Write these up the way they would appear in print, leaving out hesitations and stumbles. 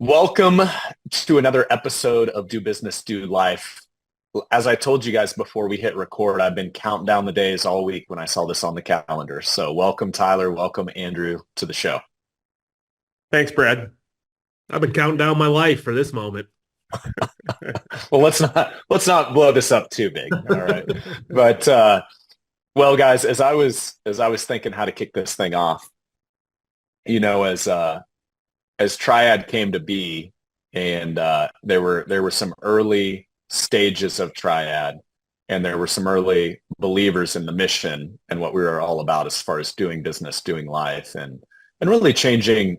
Welcome to another episode of Do Business, Do Life. As I told you guys before we hit record, I've been counting down the days all week when I saw this on the calendar. So welcome, Tyler. Welcome, Andrew, to the show. Thanks, Brad. I've been counting down my life for this moment. Well, let's not blow this up too big. All right. But well, guys, as I was thinking how to kick this thing off, you know, as Triad came to be, and there were some early stages of Triad, and there were some early believers in the mission and what we were all about as far as doing business, doing life, and really changing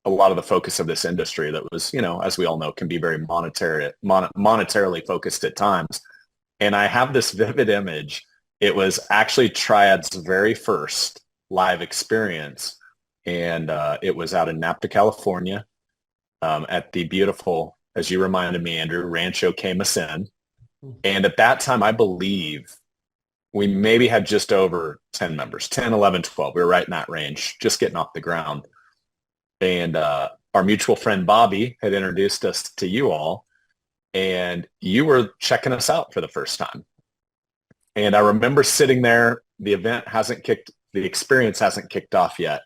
a lot of the focus of this industry that was, as we all know, can be very monetarily focused at times. And I have this vivid image. It was actually Triad's very first live experience, and it was out in Napa, California, at the beautiful, as you reminded me, Andrew, Rancho Caymasin. And at that time, I believe we maybe had just over 10 members, 10, 11, 12. We were right in that range, just getting off the ground. And our mutual friend Bobby had introduced us to you all, and you were checking us out for the first time. And I remember sitting there. The experience hasn't kicked off yet.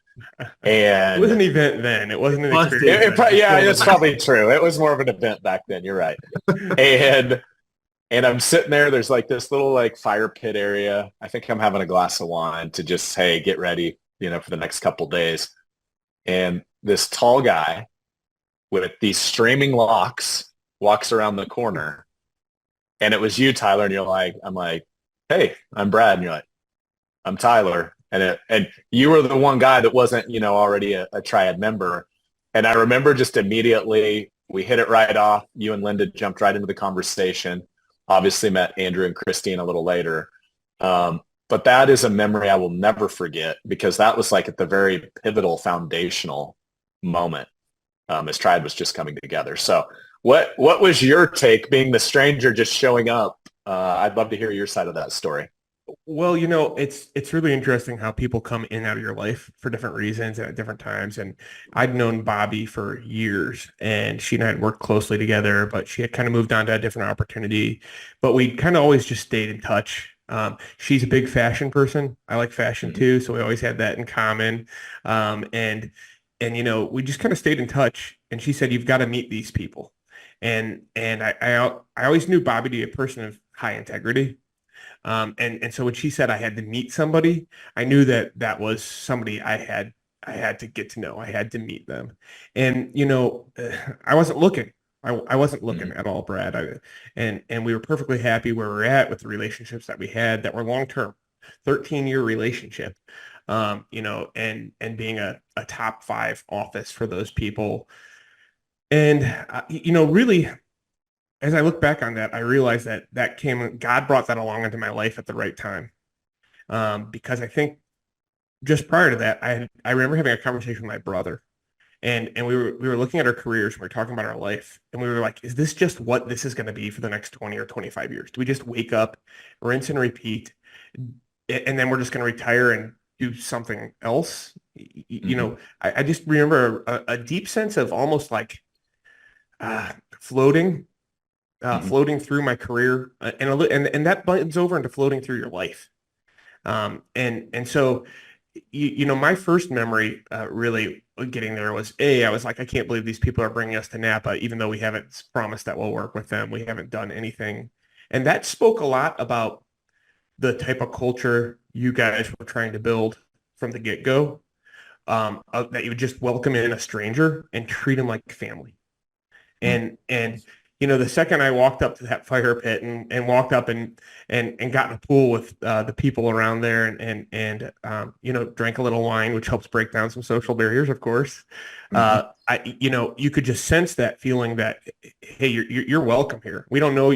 It was And an event then. It wasn't an it, experience. yeah, it's probably true. It was more of an event back then. You're right. And and I'm sitting there. There's like this little like fire pit area. I think I'm having a glass of wine to just, hey, get ready, for the next couple days. And this tall guy with these streaming locks walks around the corner. And it was you, Tyler. And I'm like, hey, I'm Brad. And you're like, I'm Tyler. And you were the one guy that wasn't, already a Triad member. And I remember just immediately we hit it right off. You and Linda jumped right into the conversation. Obviously met Andrew and Christine a little later. But that is a memory I will never forget because that was like at the very pivotal foundational moment, as Triad was just coming together. So what was your take being the stranger just showing up? I'd love to hear your side of that story. Well, it's really interesting how people come in and out of your life for different reasons and at different times. And I'd known Bobby for years, and she and I had worked closely together, but she had kind of moved on to a different opportunity. But we kind of always just stayed in touch. She's a big fashion person. I like fashion Mhm. too, so we always had that in common. And we just kind of stayed in touch. And she said, "You've got to meet these people." And I always knew Bobby to be a person of high integrity. And so when she said I had to meet somebody, I knew that that was somebody I had to get to know. I had to meet them. And I wasn't looking. I wasn't looking Mhm. at all, Brad. And we were perfectly happy where we're at with the relationships that we had that were long term, 13-year relationship. And being a top five office for those people. And really, as I look back on that, I realized God brought that along into my life at the right time. Because I think just prior to that, I remember having a conversation with my brother, and we were looking at our careers, and we were talking about our life, and we were like, is this just what this is going to be for the next 20 or 25 years? Do we just wake up, rinse and repeat, and then we're just going to retire and do something else? Mhm. I just remember a deep sense of almost like floating Mhm. floating through my career, and that blends over into floating through your life. And so, my first memory really getting there was I was like, I can't believe these people are bringing us to Napa, even though we haven't promised that we'll work with them. We haven't done anything, and that spoke a lot about the type of culture you guys were trying to build from the get-go. That you would just welcome in a stranger and treat them like family. Mhm. And the second I walked up to that fire pit and walked up and got in a pool with the people around there and drank a little wine, which helps break down some social barriers, of course. Mhm. You could just sense that feeling that, hey, you're welcome here. We don't know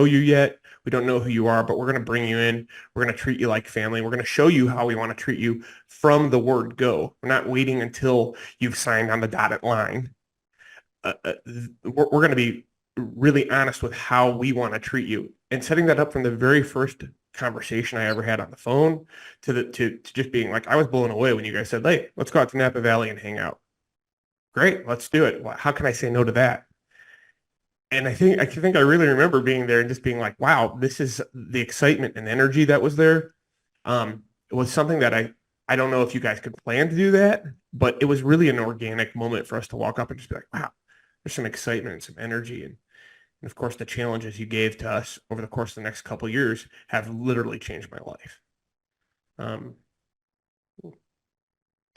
you yet. We don't know who you are, but we're going to bring you in. We're going to treat you like family. We're going to show you how we want to treat you from the word go. We're not waiting until you've signed on the dotted line. We're going to be really honest with how we want to treat you, and setting that up from the very first conversation I ever had on the phone to just being like, I was blown away when you guys said, hey, let's go out to Napa Valley and hang out. great, let's do it. Well, how can I say no to that? And I really remember being there and just being like, wow, this is the excitement and energy that was there. It was something that I don't know if you guys could plan to do that, but it was really an organic moment for us to walk up and just be like, wow, there's some excitement and some energy. And of course, the challenges you gave to us over the course of the next couple of years have literally changed my life.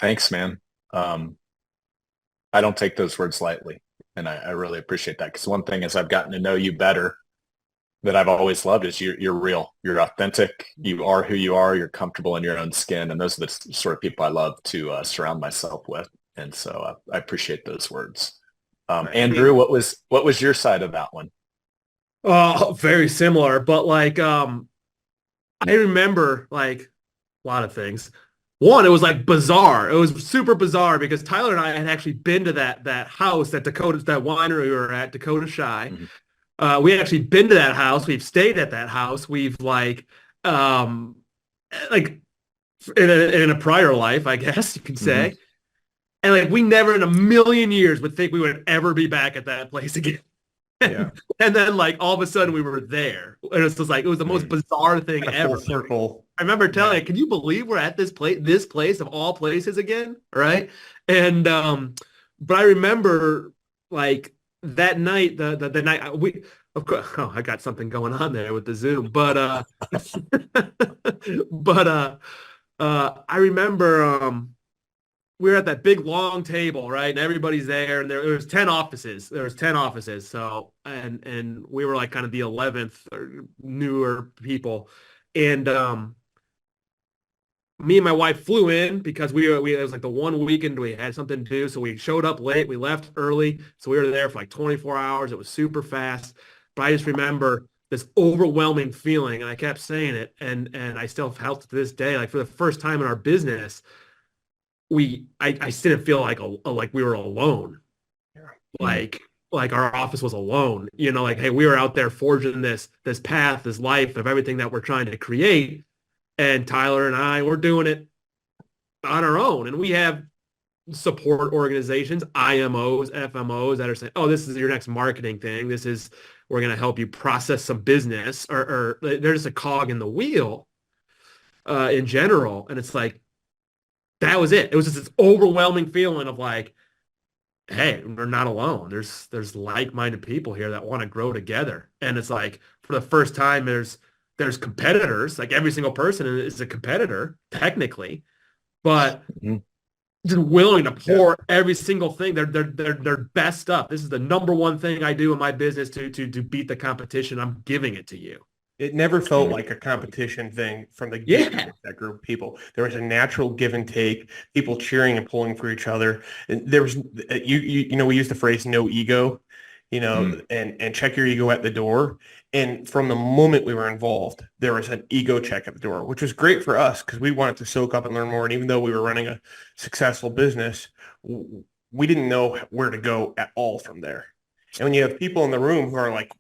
Thanks, man. I don't take those words lightly. And I really appreciate that. Because one thing as I've gotten to know you better that I've always loved is you're real. You're authentic. You are who you are. You're comfortable in your own skin. And those are the sort of people I love to surround myself with. And so I appreciate those words. Andrew, what was your side of that one? Very similar, but like I remember like a lot of things. One, it was like bizarre. It was super bizarre because Tyler and I had actually been to that house that winery we were at, Dakota Shy. Mm-hmm. We had actually been to that house. We've stayed at that house. We've like in a prior life, I guess you could say. Mm-hmm. And like we never in a million years would think we would ever be back at that place again. Yeah. And then like all of a sudden we were there. And it was just like it was the most bizarre thing ever. Full circle. I remember telling you, can you believe we're at this place of all places again? Right. And but I remember like that night, the night we of course I got something going on there with the Zoom. But I remember we were at that big long table, right? And everybody's there, and there was 10 offices. There was 10 offices. So and we were like kind of the 11th or newer people. And me and my wife flew in because it was like the one weekend we had something to do. So we showed up late. We left early. So we were there for like 24 hours. It was super fast. But I just remember this overwhelming feeling, and I kept saying it, and I still felt it to this day. Like for the first time in our business, I didn't feel like we were alone. Yeah. Like our office was alone, like, hey, we were out there forging this path, this life of everything that we're trying to create. And Tyler and I were doing it on our own. And we have support organizations, IMOs, FMOs that are saying, oh, this is your next marketing thing. We're going to help you process some business, or they're just a cog in the wheel in general. And it's like, that was it. It was just this overwhelming feeling of like, hey, we're not alone. There's like-minded people here that want to grow together. And it's like, for the first time, there's competitors. Like every single person is a competitor, technically, but just willing to pour every single thing, their best stuff. This is the number one thing I do in my business to beat the competition. I'm giving it to you. It never felt like a competition thing from the beginning of that group of people. There was a natural give and take, people cheering and pulling for each other. And there was, we use the phrase "no ego," and check your ego at the door. And from the moment we were involved, there was an ego check at the door, which was great for us because we wanted to soak up and learn more. And even though we were running a successful business, we didn't know where to go at all from there. And when you have people in the room who are like,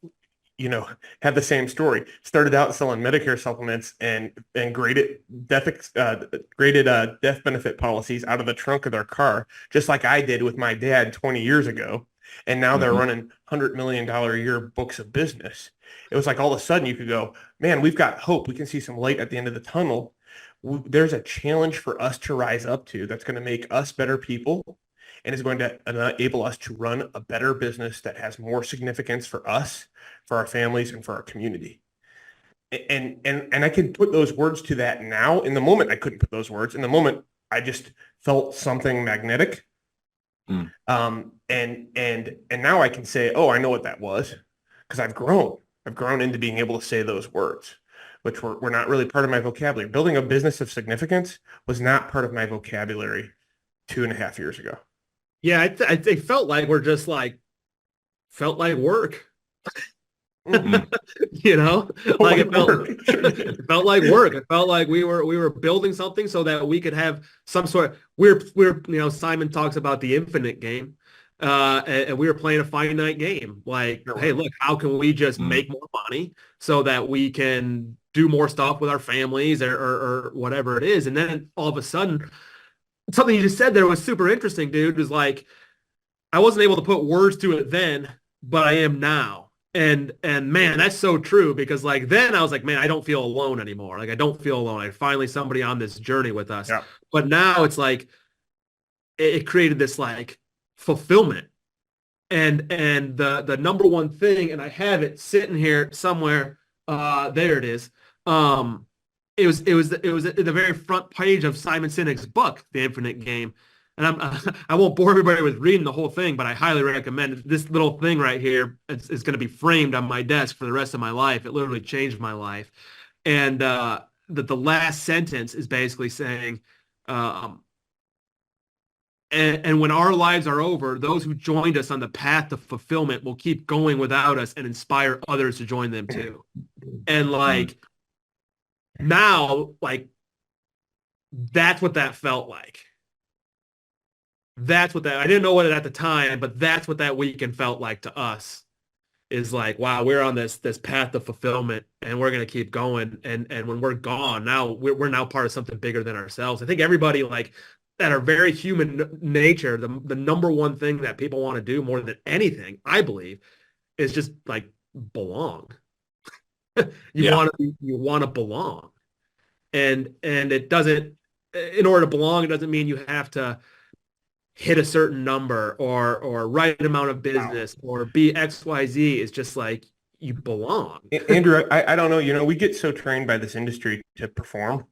have the same story. Started out selling Medicare supplements and graded death benefit policies out of the trunk of their car, just like I did with my dad 20 years ago. And now they're running $100 million a year books of business. It was like all of a sudden you could go, man, we've got hope. We can see some light at the end of the tunnel. There's a challenge for us to rise up to that's going to make us better people and is going to enable us to run a better business that has more significance for us, for our families, and for our community. And I can put those words to that now. In the moment, I couldn't put those words. In the moment, I just felt something magnetic. And now I can say, oh, I know what that was, because I've grown. I've grown into being able to say those words, which were not really part of my vocabulary. Building a business of significance was not part of my vocabulary 2.5 years ago. Yeah, I felt like we're just felt like work. Like it felt like work. It felt like we were building something so that we could have some sort. We're Simon talks about the infinite game, and we were playing a finite game. Like, hey, look, how can we just make more money so that we can do more stuff with our families or whatever it is? And then all of a sudden, something you just said there was super interesting, dude. Was like, I wasn't able to put words to it then, but I am now. And man, that's so true, because like then I was like, man, I don't feel alone anymore. Like I don't feel alone. I finally somebody on this journey with us. Yeah. But now it's like it created this like fulfillment. And the number one thing, and I have it sitting here somewhere, there it is. It was at the very front page of Simon Sinek's book, The Infinite Game. And I won't bore everybody with reading the whole thing, but I highly recommend it. This little thing right here is going to be framed on my desk for the rest of my life. It literally changed my life. And that the last sentence is basically saying, and when our lives are over, those who joined us on the path to fulfillment will keep going without us and inspire others to join them too. And like now, like that's what that felt like. That's what that, I didn't know what it at the time, but that's what that weekend felt like to us, is like, wow, we're on this path of fulfillment and we're going to keep going. And when we're gone, now we're now part of something bigger than ourselves. I think everybody, like, that are very human nature, the number one thing that people want to do more than anything, I believe, is just like belong. You want to belong. And it doesn't, in order to belong, it doesn't mean you have to hit a certain number or right amount of business or be XYZ. It's just like you belong. Andrew, I don't know, we get so trained by this industry to perform,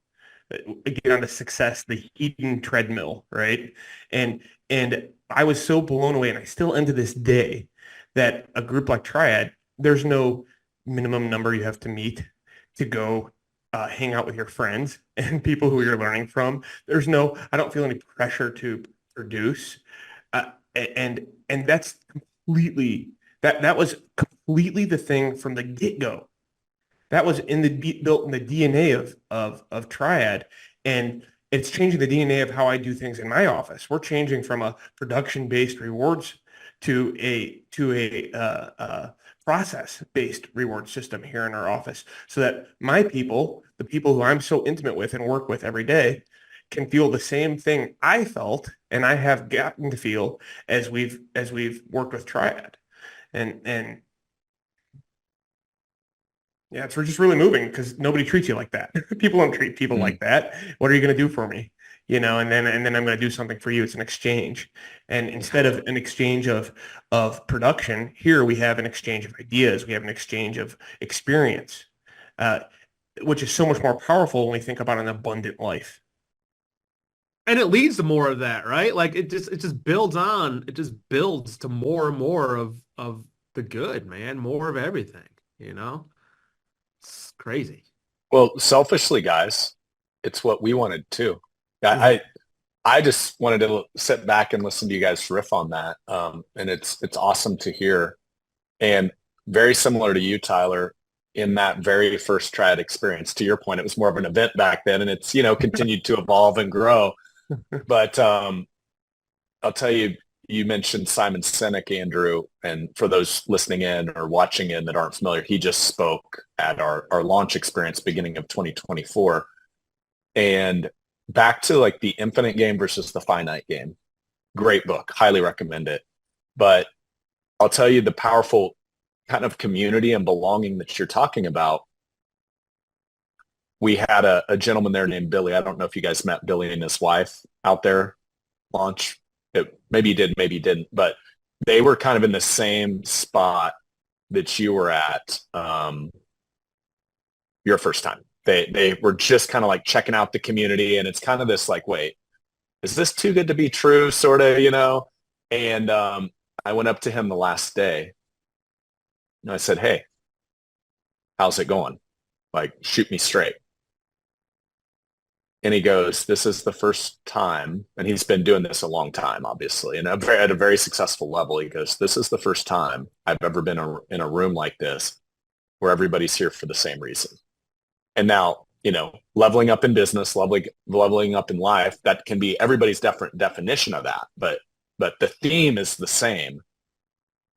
get onto success, the Eden treadmill, right? And I was so blown away, and I still am to this day, that a group like Triad, there's no minimum number you have to meet to go hang out with your friends and people who you're learning from. I don't feel any pressure to produce, and that's completely that was completely the thing from the get-go. That was built in the DNA of Triad, and it's changing the DNA of how I do things in my office. We're changing from a production-based rewards to a process-based reward system here in our office, so that my people, the people who I'm so intimate with and work with every day, can feel the same thing I felt and I have gotten to feel as we've worked with Triad. And yeah, it's just really moving, because nobody treats you like that. People don't treat people like that. What are you going to do for me? And then I'm going to do something for you. It's an exchange. And instead of an exchange of production, here we have an exchange of ideas. We have an exchange of experience, which is so much more powerful when we think about an abundant life. And it leads to more of that, right? Like it just builds on, it just builds to more and more of the good, man, more of everything, It's crazy. Well, selfishly, guys, it's what we wanted too. I just wanted to sit back and listen to you guys riff on that. And it's awesome to hear. And very similar to you, Tyler, in that very first Triad experience. To your point, it was more of an event back then, and it's, continued to evolve and grow. But I'll tell you, you mentioned Simon Sinek, Andrew, and for those listening in or watching in that aren't familiar, he just spoke at our launch experience beginning of 2024. And back to like the infinite game versus the finite game. Great book. Highly recommend it. But I'll tell you, the powerful kind of community and belonging that you're talking about. We had a gentleman there named Billy. I don't know if you guys met Billy and his wife out there launch. Maybe you did, maybe you didn't. But they were kind of in the same spot that you were at your first time. They were just kind of like checking out the community, and it's kind of this like, wait, is this too good to be true, sort of, And I went up to him the last day, and I said, hey, how's it going? Like, shoot me straight. And he goes, this is the first time, and he's been doing this a long time, obviously, and at a very successful level. He goes, this is the first time I've ever been in a room like this where everybody's here for the same reason. And now, leveling up in business, leveling up in life, that can be everybody's different definition of that. But the theme is the same.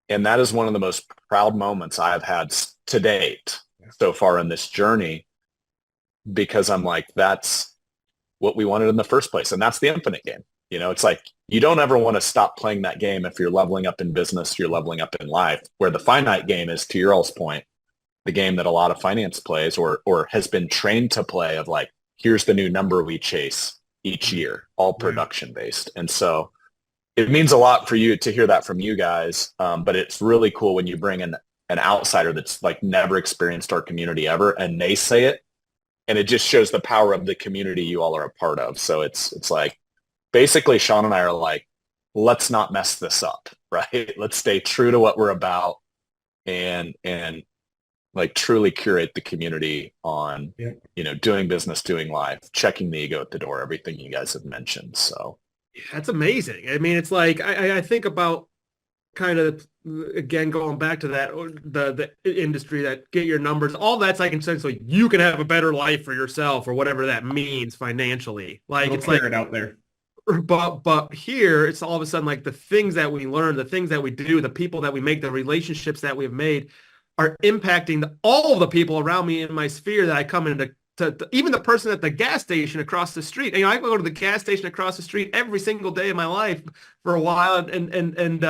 And that is one of the most proud moments I've had to date so far in this journey, because I'm like, that's what we wanted in the first place. And that's the infinite game. It's like you don't ever want to stop playing that game. If you're leveling up in business, you're leveling up in life, where the finite game is, to your all's point, the game that a lot of finance plays or has been trained to play of like, here's the new number we chase each year, all production based. And so it means a lot for you to hear that from you guys. But it's really cool when you bring in an outsider that's like never experienced our community ever, and they say it, and it just shows the power of the community you all are a part of. So it's like, basically Sean and I are like, let's not mess this up, right? Let's stay true to what we're about and like truly curate the community on, doing business, doing life, checking the ego at the door, everything you guys have mentioned. So yeah, that's amazing. I mean, it's like, I think about kind of, again, going back to that, the industry, that get your numbers, all that's like, essentially you can have a better life for yourself or whatever that means financially. Like, it's like it out there. But here it's all of a sudden like the things that we learn, the things that we do, the people that we make, the relationships that we've made are impacting all of the people around me in my sphere that I come into. To even the person at the gas station across the street. I go to the gas station across the street every single day of my life for a while, and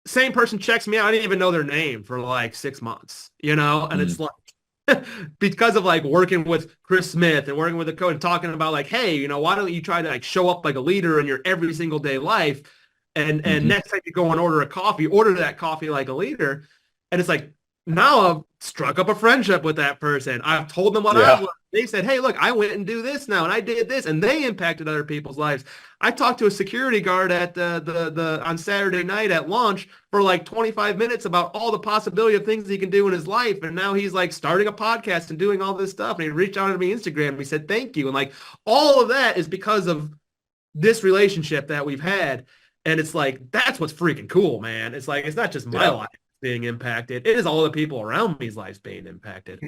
same person checks me out. I didn't even know their name for like 6 months, and it's like, because of like working with Chris Smith and working with the coach and talking about like, hey, why don't you try to like show up like a leader in your every single day life, and next time you go and order a coffee, order that coffee like a leader. And it's like, now I've struck up a friendship with that person. I've told them what I've learned. They said, hey, look, I went and do this now, and I did this, and they impacted other people's lives. I talked to a security guard at the on Saturday night at lunch for like 25 minutes about all the possibility of things he can do in his life. And now he's like starting a podcast and doing all this stuff. And he reached out to me on Instagram and he said, thank you. And like all of that is because of this relationship that we've had. And it's like, that's what's freaking cool, man. It's like, it's not just my life being impacted. It is all the people around me's lives being impacted.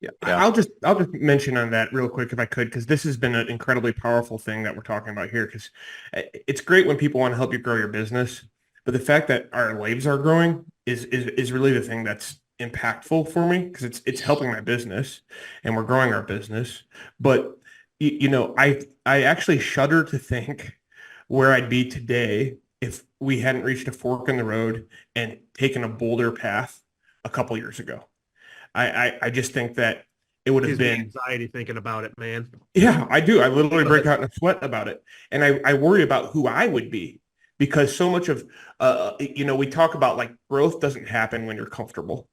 Yeah. I'll just mention on that real quick if I could, because this has been an incredibly powerful thing that we're talking about here, because it's great when people want to help you grow your business, but the fact that our lives are growing is really the thing that's impactful for me, because it's helping my business and we're growing our business. But I actually shudder to think where I'd be today if we hadn't reached a fork in the road and taken a bolder path a couple years ago. I just think that it would have been anxiety thinking about it, man. Yeah, I do. I literally break out in a sweat about it. And I worry about who I would be, because so much of, we talk about like growth doesn't happen when you're comfortable.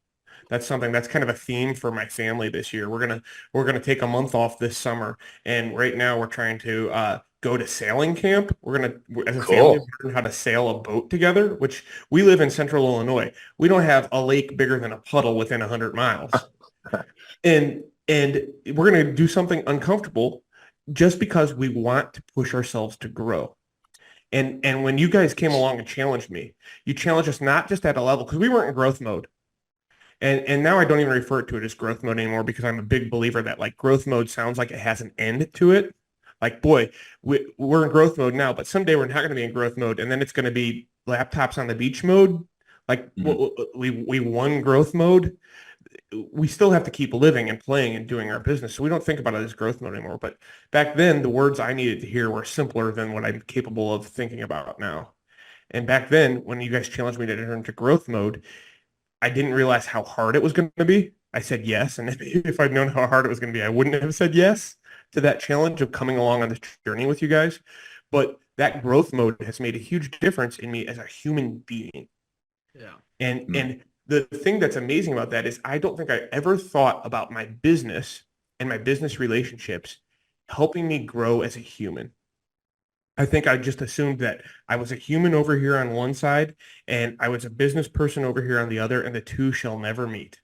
That's kind of a theme for my family this year. We're going to take a month off this summer. And right now we're trying to go to sailing camp. We're going to, as a family, learn how to sail a boat together, which we live in central Illinois. We don't have a lake bigger than a puddle within 100 miles. And we're going to do something uncomfortable just because we want to push ourselves to grow. And when you guys came along and challenged me, you challenged us not just at a level, because we weren't in growth mode. And now I don't even refer to it as growth mode anymore, because I'm a big believer that like growth mode sounds like it has an end to it. Like, boy, we're in growth mode now, but someday we're not going to be in growth mode. And then it's going to be laptops on the beach mode. Like we won growth mode. We still have to keep living and playing and doing our business. So we don't think about it as growth mode anymore. But back then, the words I needed to hear were simpler than what I'm capable of thinking about now. And back then, when you guys challenged me to enter into growth mode, I didn't realize how hard it was going to be. I said yes. And if I'd known how hard it was going to be, I wouldn't have said yes to that challenge of coming along on this journey with you guys. But that growth mode has made a huge difference in me as a human being. Yeah. And the thing that's amazing about that is I don't think I ever thought about my business and my business relationships helping me grow as a human. I think I just assumed that I was a human over here on one side and I was a business person over here on the other, and the two shall never meet.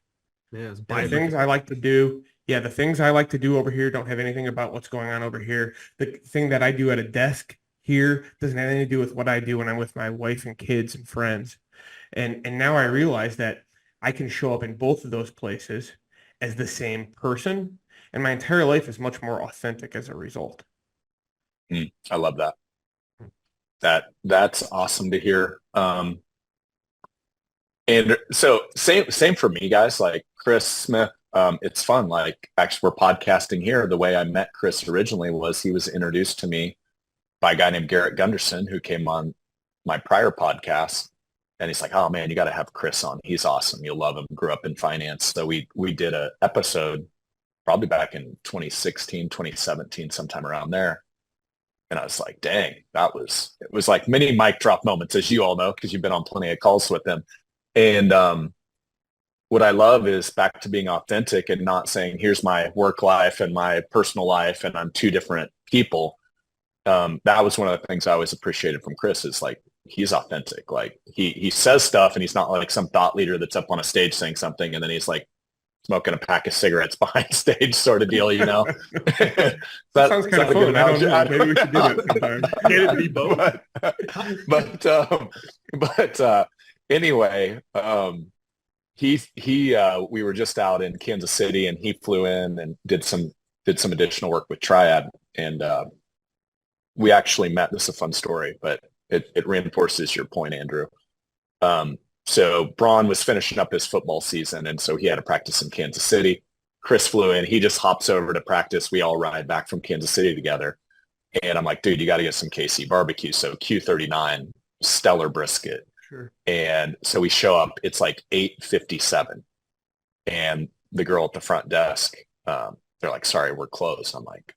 Yeah, the things I like to do, the things I like to do over here don't have anything about what's going on over here. The thing that I do at a desk here doesn't have anything to do with what I do when I'm with my wife and kids and friends. And now I realize that I can show up in both of those places as the same person, and my entire life is much more authentic as a result. I love that. That's awesome to hear. And so same for me, guys. Like Chris Smith, it's fun. Like actually we're podcasting here. The way I met Chris originally was he was introduced to me by a guy named Garrett Gunderson who came on my prior podcast. And he's like, oh man, you got to have Chris on. He's awesome. You'll love him. Grew up in finance. So we did a episode probably back in 2016, 2017, sometime around there. And I was like, dang, it was like many mic drop moments, as you all know, because you've been on plenty of calls with him. And what I love is back to being authentic and not saying, here's my work life and my personal life, and I'm two different people. That was one of the things I always appreciated from Chris is like, he's authentic. Like he says stuff and he's not like some thought leader that's up on a stage saying something and then he's like smoking a pack of cigarettes behind stage sort of deal, you know? That sounds kind of fun. I don't know. Maybe we should do that sometime. Get it to be both. But anyway, we were just out in Kansas City and he flew in and did some additional work with Triad. And we actually met. This is a fun story, but it reinforces your point, Andrew. So Braun was finishing up his football season, and so he had to practice in Kansas City. Chris flew in. He just hops over to practice. We all ride back from Kansas City together. And I'm like, dude, you got to get some KC barbecue. So Q39, stellar brisket. Sure. And so we show up. It's like 8:57. And the girl at the front desk, they're like, sorry, we're closed. I'm like,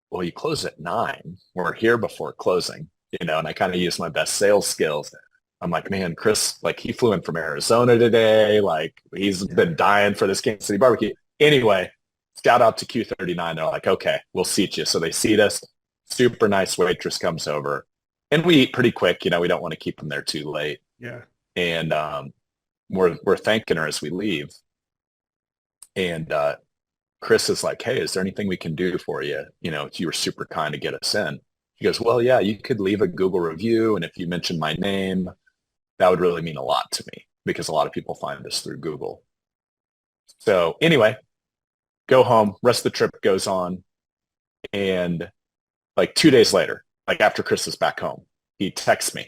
well, you close at 9. We're here before closing, you know, and I kind of use my best sales skills. I'm like, man, Chris, like he flew in from Arizona today. Like he's been dying for this Kansas City barbecue. Anyway, scout out to Q39. They're like, okay, we'll seat you. So they seat us. Super nice waitress comes over and we eat pretty quick. You know, we don't want to keep them there too late. Yeah. And we're thanking her as we leave. And Chris is like, hey, is there anything we can do for you? You know, you were super kind to get us in. He goes, well, yeah, you could leave a Google review. And if you mention my name, that would really mean a lot to me because a lot of people find us through Google. So anyway, go home. Rest of the trip goes on. And like 2 days later, like after Chris is back home, he texts me.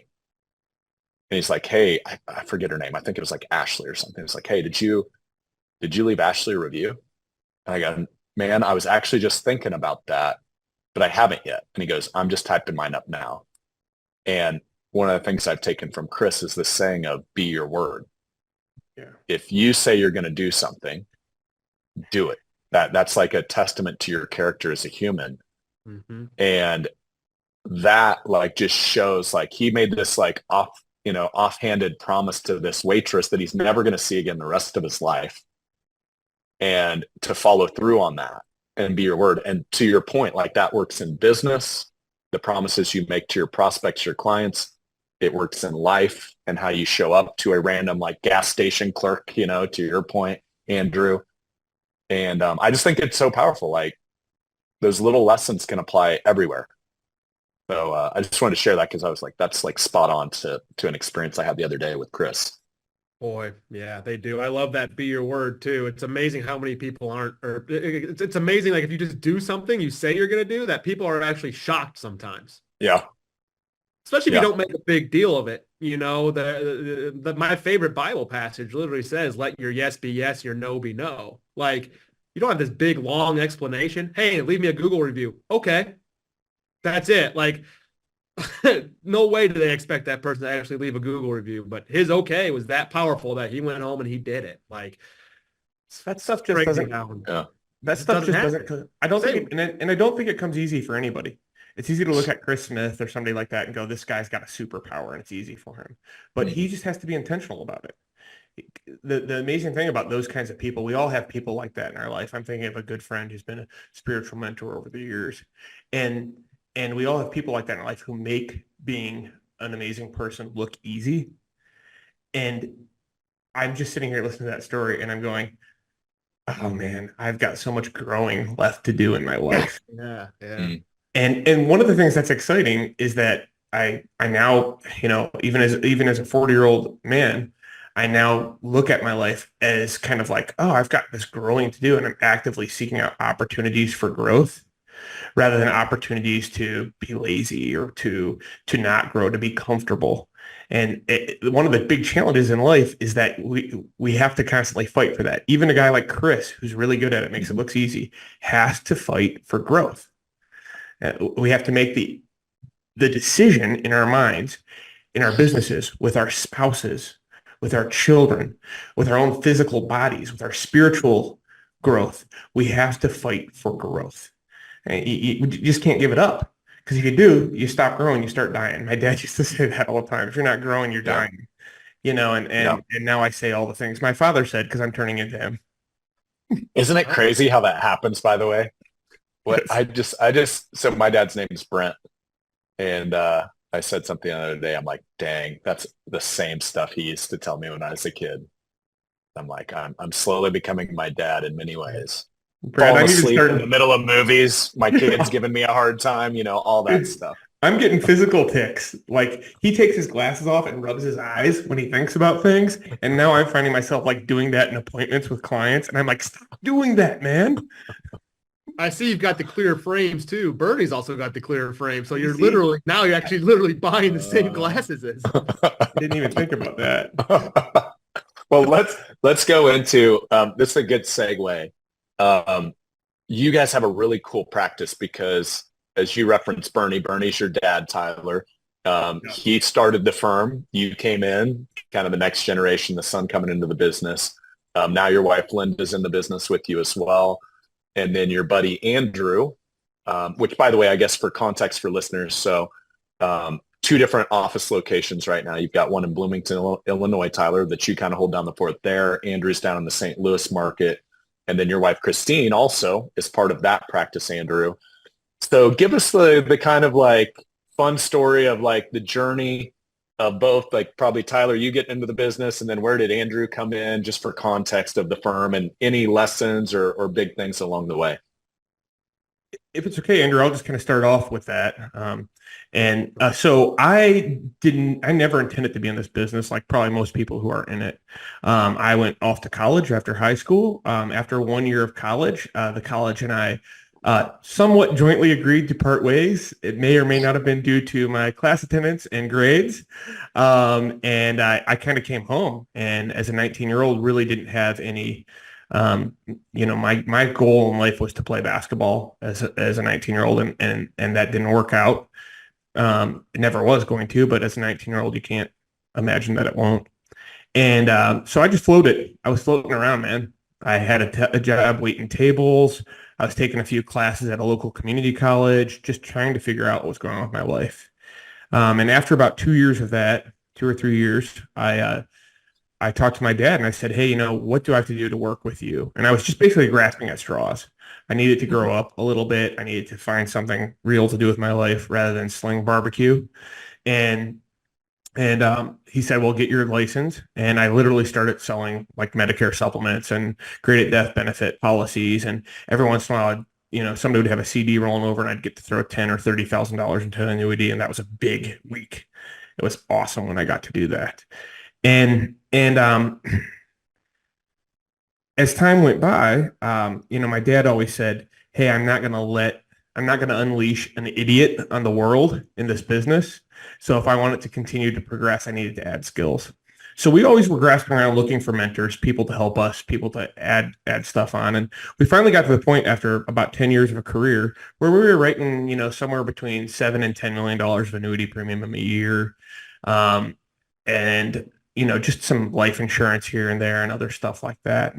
And he's like, hey, I forget her name. I think it was like Ashley or something. It's like, hey, did you leave Ashley a review? And I go, man, I was actually just thinking about that, but I haven't yet. And he goes, I'm just typing mine up now. And one of the things I've taken from Chris is this saying of be your word. Yeah. If you say you're going to do something, do it. That's like a testament to your character as a human. Mm-hmm. And that like just shows like he made this like offhanded promise to this waitress that he's never going to see again the rest of his life. And to follow through on that and be your word. And to your point, like that works in business, the promises you make to your prospects, your clients, it works in life and how you show up to a random like gas station clerk, you know, to your point, Andrew. And I just think it's so powerful. Like those little lessons can apply everywhere. So I just wanted to share that because I was like, that's like spot on to an experience I had the other day with Chris. Boy, yeah, they do. I love that be your word too. It's amazing how many people aren't, or it's amazing. Like if you just do something you say you're going to do, that people are actually shocked sometimes. Yeah. Especially if you don't make a big deal of it. You know, my favorite Bible passage literally says, let your yes be yes, your no be no. Like you don't have this big, long explanation. Hey, leave me a Google review. Okay. That's it. Like, no way do they expect that person to actually leave a Google review, but his okay was that powerful that he went home and he did it. Like that stuff just doesn't. Yeah. That stuff just doesn't. I don't think, and I don't think it comes easy for anybody. It's easy to look at Chris Smith or somebody like that and go, this guy's got a superpower and it's easy for him. But he just has to be intentional about it. The amazing thing about those kinds of people, we all have people like that in our life. I'm thinking of a good friend who's been a spiritual mentor over the years. And we all have people like that in our life who make being an amazing person look easy. And I'm just sitting here listening to that story and I'm going, oh man, I've got so much growing left to do in my life. Yeah. And one of the things that's exciting is that I now, you know, even as a 40-year-old man, I now look at my life as kind of like, oh, I've got this growing to do and I'm actively seeking out opportunities for growth rather than opportunities to be lazy or to not grow, to be comfortable. And one of the big challenges in life is that we have to constantly fight for that. Even a guy like Chris, who's really good at it, makes it look easy, has to fight for growth. We have to make the decision in our minds, in our businesses, with our spouses, with our children, with our own physical bodies, with our spiritual growth. We have to fight for growth. And you just can't give it up. Because if you do, you stop growing, you start dying. My dad used to say that all the time. If you're not growing, you're dying. And now I say all the things my father said because I'm turning into him. Isn't it crazy how that happens, by the way? What so my dad's name is Brent. And I said something the other day. I'm like, dang, that's the same stuff he used to tell me when I was a kid. I'm like, I'm slowly becoming my dad in many ways. Brad, Falling asleep in the middle of movies. My kid's giving me a hard time, all that stuff. I'm getting physical tics. Like he takes his glasses off and rubs his eyes when he thinks about things. And now I'm finding myself like doing that in appointments with clients. And I'm like, stop doing that, man. I see you've got the clear frames too. Bernie's also got the clear frame. So you're actually literally buying the same glasses as. I didn't even think about that. Well, let's go into this is a good segue. You guys have a really cool practice because as you referenced Bernie's your dad, Tyler. He started the firm. You came in, kind of the next generation, the son coming into the business. Now your wife, Linda's in the business with you as well. And then your buddy, Andrew, which by the way, I guess for context for listeners, so two different office locations right now. You've got one in Bloomington, Illinois, Tyler, that you kind of hold down the fort there. Andrew's down in the St. Louis market. And then your wife, Christine, also is part of that practice, Andrew. So give us the kind of like fun story of like the journey of both, like probably Tyler, you getting into the business, and then where did Andrew come in, just for context of the firm and any lessons or big things along the way. If it's okay, Andrew, I'll just kind of start off with that. So I never intended to be in this business like probably most people who are in it. I went off to college after high school. After 1 year of college, the college and I somewhat jointly agreed to part ways. It may or may not have been due to my class attendance and grades. And I kind of came home, and as a 19-year-old really didn't have any my goal in life was to play basketball as a 19-year-old, and that didn't work out. It never was going to, but as a 19-year-old, you can't imagine that it won't. And so I just floated. I was floating around, man. I had a job waiting tables. I was taking a few classes at a local community college, just trying to figure out what was going on with my life. And after about 2 years of that, 2 or 3 years, I talked to my dad and I said, hey, what do I have to do to work with you? And I was just basically grasping at straws. I needed to grow up a little bit. I needed to find something real to do with my life rather than sling barbecue. And he said, well, get your license. And I literally started selling like Medicare supplements and graded death benefit policies. And every once in a while, somebody would have a CD rolling over and I'd get to throw $10,000 or $30,000 into an annuity. And that was a big week. It was awesome when I got to do that. And as time went by, my dad always said, hey, I'm not going to unleash an idiot on the world in this business. So if I wanted to continue to progress, I needed to add skills. So we always were grasping around looking for mentors, people to help us, people to add stuff on. And we finally got to the point after about 10 years of a career where we were writing, somewhere between $7 and $10 million of annuity premium a year. And just some life insurance here and there and other stuff like that.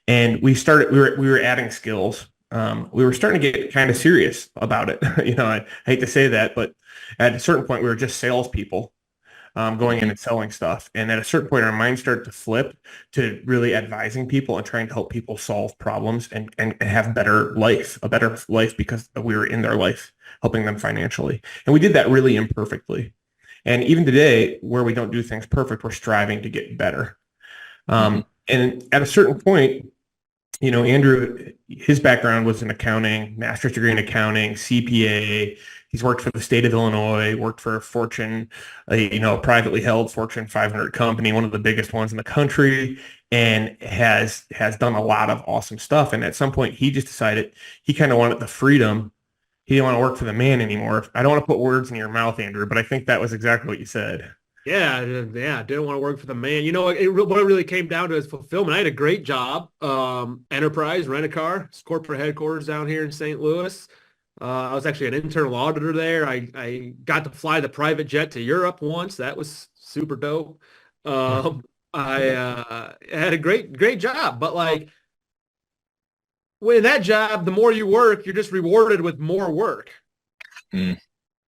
And we were adding skills. We were starting to get kind of serious about it. I hate to say that, but at a certain point we were just salespeople going in and selling stuff. And at a certain point our mind started to flip to really advising people and trying to help people solve problems and have a better life because we were in their life, helping them financially. And we did that really imperfectly. And even today, where we don't do things perfect, we're striving to get better. And at a certain point, Andrew, his background was in accounting, master's degree in accounting, CPA. He's worked for the state of Illinois, worked for Fortune, a privately held Fortune 500 company, one of the biggest ones in the country, and has done a lot of awesome stuff. And at some point, he just decided he kind of wanted the freedom. He didn't want to work for the man anymore. I don't want to put words in your mouth, Andrew, but I think that was exactly what you said. Yeah, didn't want to work for the man. You know, what it really came down to is fulfillment. I had a great job, enterprise, rent-a-car, corporate headquarters down here in St. Louis. I was actually an internal auditor there. I got to fly the private jet to Europe once. That was super dope. I had a great job, but like in that job, the more you work, you're just rewarded with more work. Mm.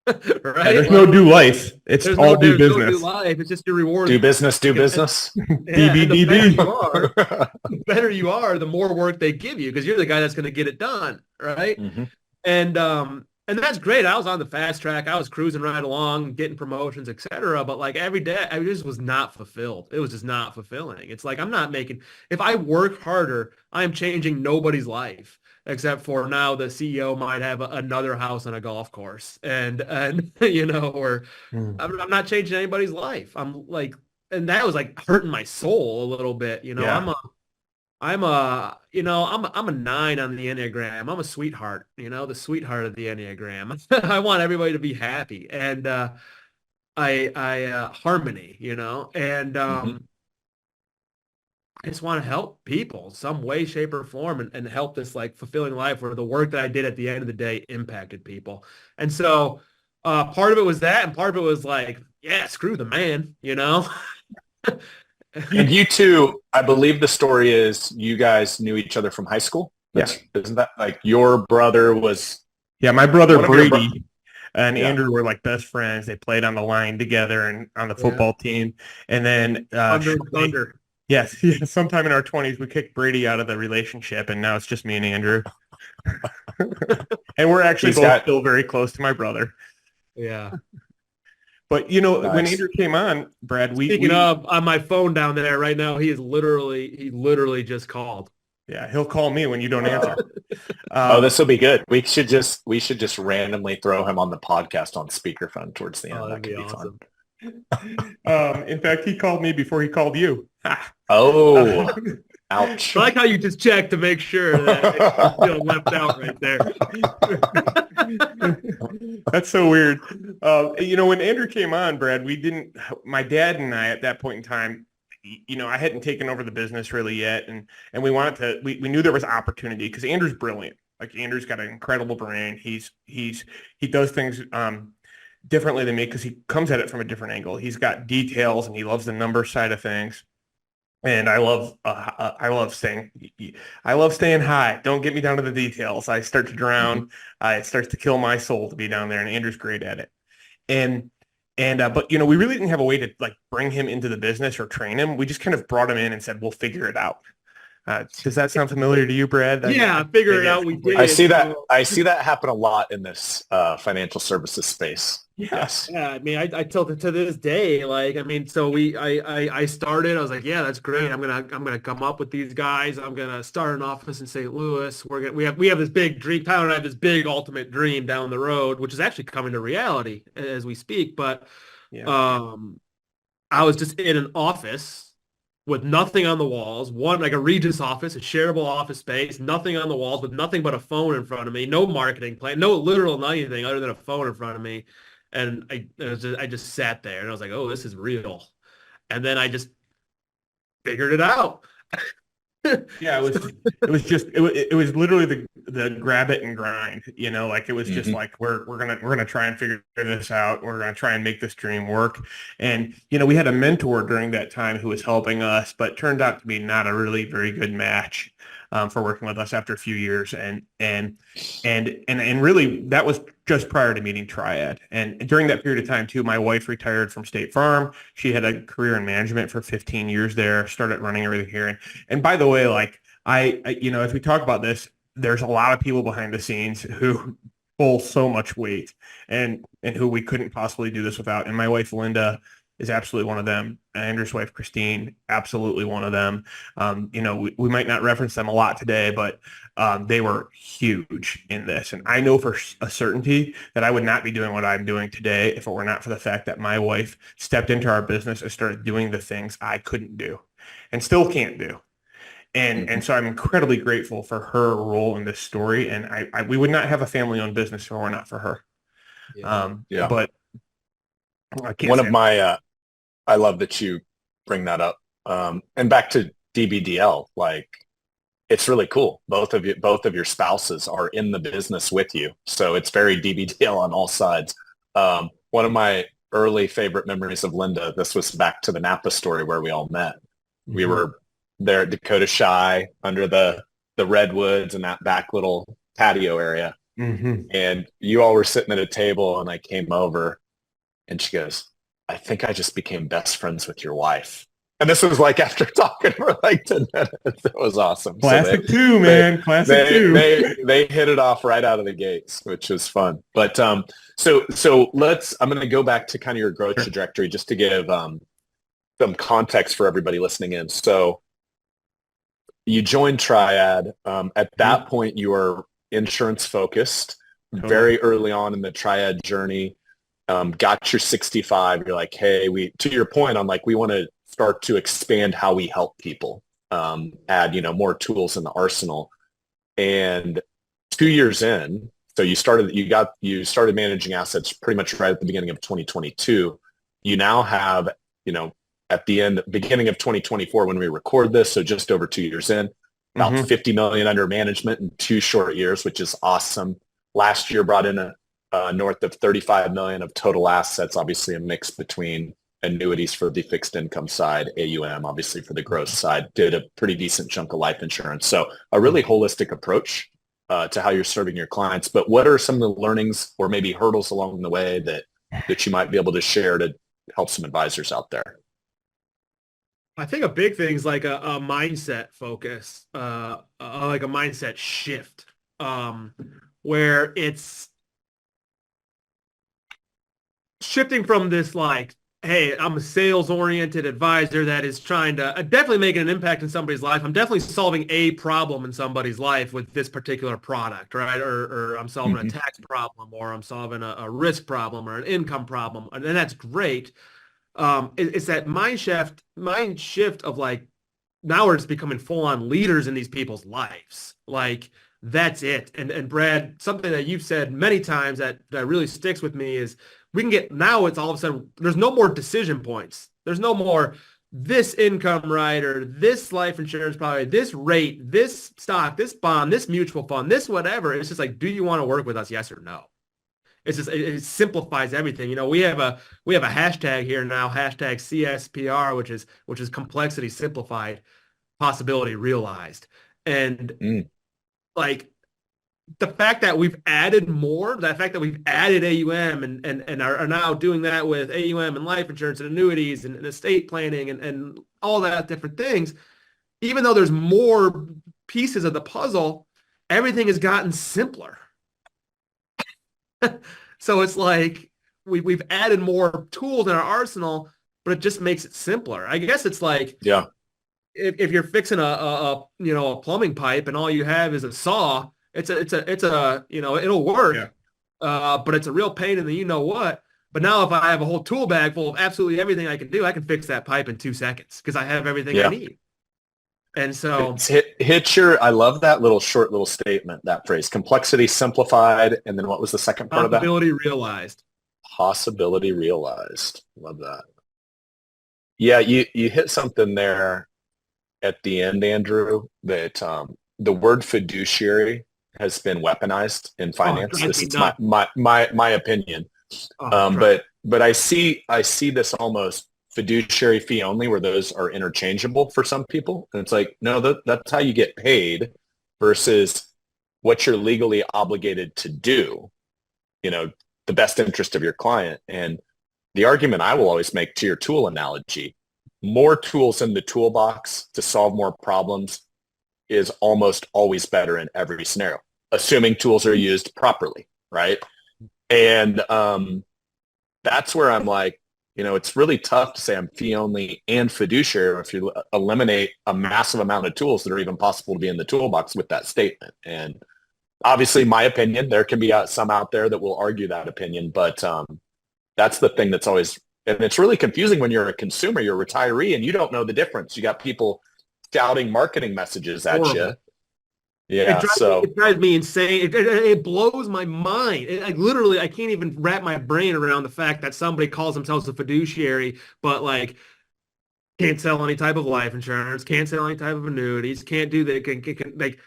Right? Yeah, there's no do life. It's all do there's no business. do life. It's just your reward. Do business, do business. DBDB. The better you are, the more work they give you because you're the guy that's going to get it done, right? Mm-hmm. And that's great. I was on the fast track. I was cruising right along, getting promotions, etc. But like every day, I just was not fulfilled. It was just not fulfilling. It's like I'm not making. If I work harder, I am changing nobody's life except for now the CEO might have another house on a golf course, and you know, or I'm not changing anybody's life. I'm like, and that was like hurting my soul a little bit. You know, Yeah. I'm a 9 on the Enneagram. I'm a sweetheart, you know, the sweetheart of the Enneagram. I want everybody to be happy and I harmony, you know, and I just want to help people some way, shape, or form and help this like fulfilling life where the work that I did at the end of the day impacted people. And so part of it was that, and part of it was like, yeah, screw the man, you know. And you two, I believe the story is you guys knew each other from high school. Isn't that like your brother was? Yeah, my brother Brady and Yeah. Andrew were like best friends. They played on the line together and on the football team. And then Thunder. Yes, sometime in our 20s, we kicked Brady out of the relationship, and now it's just me and Andrew. And we're actually both still very close to my brother. Yeah. But, you know, when Andrew came on, Brad, Speaking of, on my phone down there right now, he literally just called. Yeah, he'll call me when you don't answer. This will be good. We should just randomly throw him on the podcast on speakerphone towards the end. That could be awesome. Fun. In fact, he called me before he called you. Oh, ouch. I like how you just checked to make sure that you feel left out right there. That's so weird. You know, when Andrew came on, Brad, my dad and I at that point in time, you know, I hadn't taken over the business really yet. And we wanted to, we knew there was opportunity because Andrew's brilliant. Like Andrew's got an incredible brain. He does things differently than me because he comes at it from a different angle. He's got details and he loves the number side of things. And I love staying high. Don't get me down to the details. I start to drown. It starts to kill my soul to be down there. And Andrew's great at it. But you know, we really didn't have a way to like bring him into the business or train him. We just kind of brought him in and said, we'll figure it out. Does that sound familiar to you, Brad? Yeah, figure it out. We did. I see that happen a lot in this financial services space. Yes. Yeah. I mean, I tell it to this day. Like, I mean, so I started. I was like, yeah, that's great. I'm gonna come up with these guys. I'm gonna start an office in St. Louis. We have this big dream. Tyler and I have this big ultimate dream down the road, which is actually coming to reality as we speak. But I was just in an office with nothing on the walls, like a Regis office, a shareable office space, nothing on the walls with nothing but a phone in front of me, no marketing plan, no literal anything other than a phone in front of me. And I just sat there and I was like, oh, this is real. And then I just figured it out. Yeah, it was literally the grab it and grind, you know, like it was just like we're gonna try and figure this out. We're gonna try and make this dream work. And you know, we had a mentor during that time who was helping us, but turned out to be not a really very good match for working with us after a few years. And really that was just prior to meeting Triad. And during that period of time too, my wife retired from State Farm. She had a career in management for 15 years there, started running everything here. And by the way, like I you know, as we talk about this, there's a lot of people behind the scenes who pull so much weight and who we couldn't possibly do this without. And my wife, Linda, is absolutely one of them. Andrew's wife, Christine, absolutely one of them. You know, we might not reference them a lot today, but they were huge in this. And I know for a certainty that I would not be doing what I'm doing today if it were not for the fact that my wife stepped into our business and started doing the things I couldn't do and still can't do. And so I'm incredibly grateful for her role in this story. And we would not have a family-owned business if it were not for her. But I can't I love that you bring that up. And back to DBDL, like it's really cool. Both of your spouses are in the business with you. So it's very DBDL on all sides. One of my early favorite memories of Linda, this was back to the Napa story where we all met. We were there at Dakota Shy under the redwoods and that back little patio area. And you all were sitting at a table and I came over and she goes, I think I just became best friends with your wife. And this was like after talking for like 10 minutes. It was awesome. Classic two, man. Classic two. They hit it off right out of the gates, which was fun. But I'm going to go back to kind of your growth trajectory just to give some context for everybody listening in. So you joined Triad. At that point, you were insurance focused. Very early on in the Triad journey. Got your 65. You're like, hey, to your point on like, we want to start to expand how we help people, add, more tools in the arsenal. And 2 years in, so you started managing assets pretty much right at the beginning of 2022. You now have, at the beginning of 2024, when we record this, so just over 2 years in, about 50 million under management in 2 short years, which is awesome. Last year brought in north of 35 million of total assets, obviously a mix between annuities for the fixed income side, AUM, obviously for the growth side, did a pretty decent chunk of life insurance. So a really holistic approach to how you're serving your clients. But what are some of the learnings or maybe hurdles along the way that you might be able to share to help some advisors out there? I think a big thing is like a mindset focus, like a mindset shift, where it's shifting from this like, hey, I'm a sales-oriented advisor that is trying to definitely making an impact in somebody's life. I'm definitely solving a problem in somebody's life with this particular product, right? Or I'm solving a tax problem, or I'm solving a risk problem or an income problem, and that's great. It's that mind shift of like, now we're just becoming full-on leaders in these people's lives. Like, that's it. And Brad, something that you've said many times that really sticks with me is now it's all of a sudden, there's no more decision points. There's no more this income rider, this life insurance policy, this rate, this stock, this bond, this mutual fund, this whatever. It's just like, do you want to work with us? Yes or no? It's just, it simplifies everything. We have a hashtag here now, hashtag CSPR, which is complexity simplified, possibility realized. And like the fact that we've added more, the fact that we've added AUM and are now doing that with AUM and life insurance and annuities and estate planning and all that different things, even though there's more pieces of the puzzle, everything has gotten simpler. So it's like we've added more tools in our arsenal, but it just makes it simpler. I guess it's like, yeah, if you're fixing a plumbing pipe and all you have is a saw, it's a it'll work, but it's a real pain in the you know what. But now if I have a whole tool bag full of absolutely everything I can do, I can fix that pipe in 2 seconds because I have everything I need. And so I love that short little statement, that phrase, complexity simplified. And then what was the second part of that? Possibility realized. Possibility realized. Love that. Yeah, you hit something there at the end, Andrew, that the word fiduciary has been weaponized in finance. This is my opinion. But I see this almost fiduciary fee only, where those are interchangeable for some people. And it's like, no, that's how you get paid versus what you're legally obligated to do, the best interest of your client. And the argument I will always make to your tool analogy, more tools in the toolbox to solve more problems is almost always better in every scenario, assuming tools are used properly, right? And that's where I'm like, it's really tough to say I'm fee only and fiduciary if you eliminate a massive amount of tools that are even possible to be in the toolbox with that statement. And obviously, my opinion, there can be some out there that will argue that opinion, but that's the thing that's always, and it's really confusing when you're a consumer, you're a retiree, and you don't know the difference. You got people shouting marketing messages at you. Yeah. So It drives me insane. It blows my mind. Like literally, I can't even wrap my brain around the fact that somebody calls themselves a fiduciary, but like can't sell any type of life insurance, can't sell any type of annuities, can't do that. Like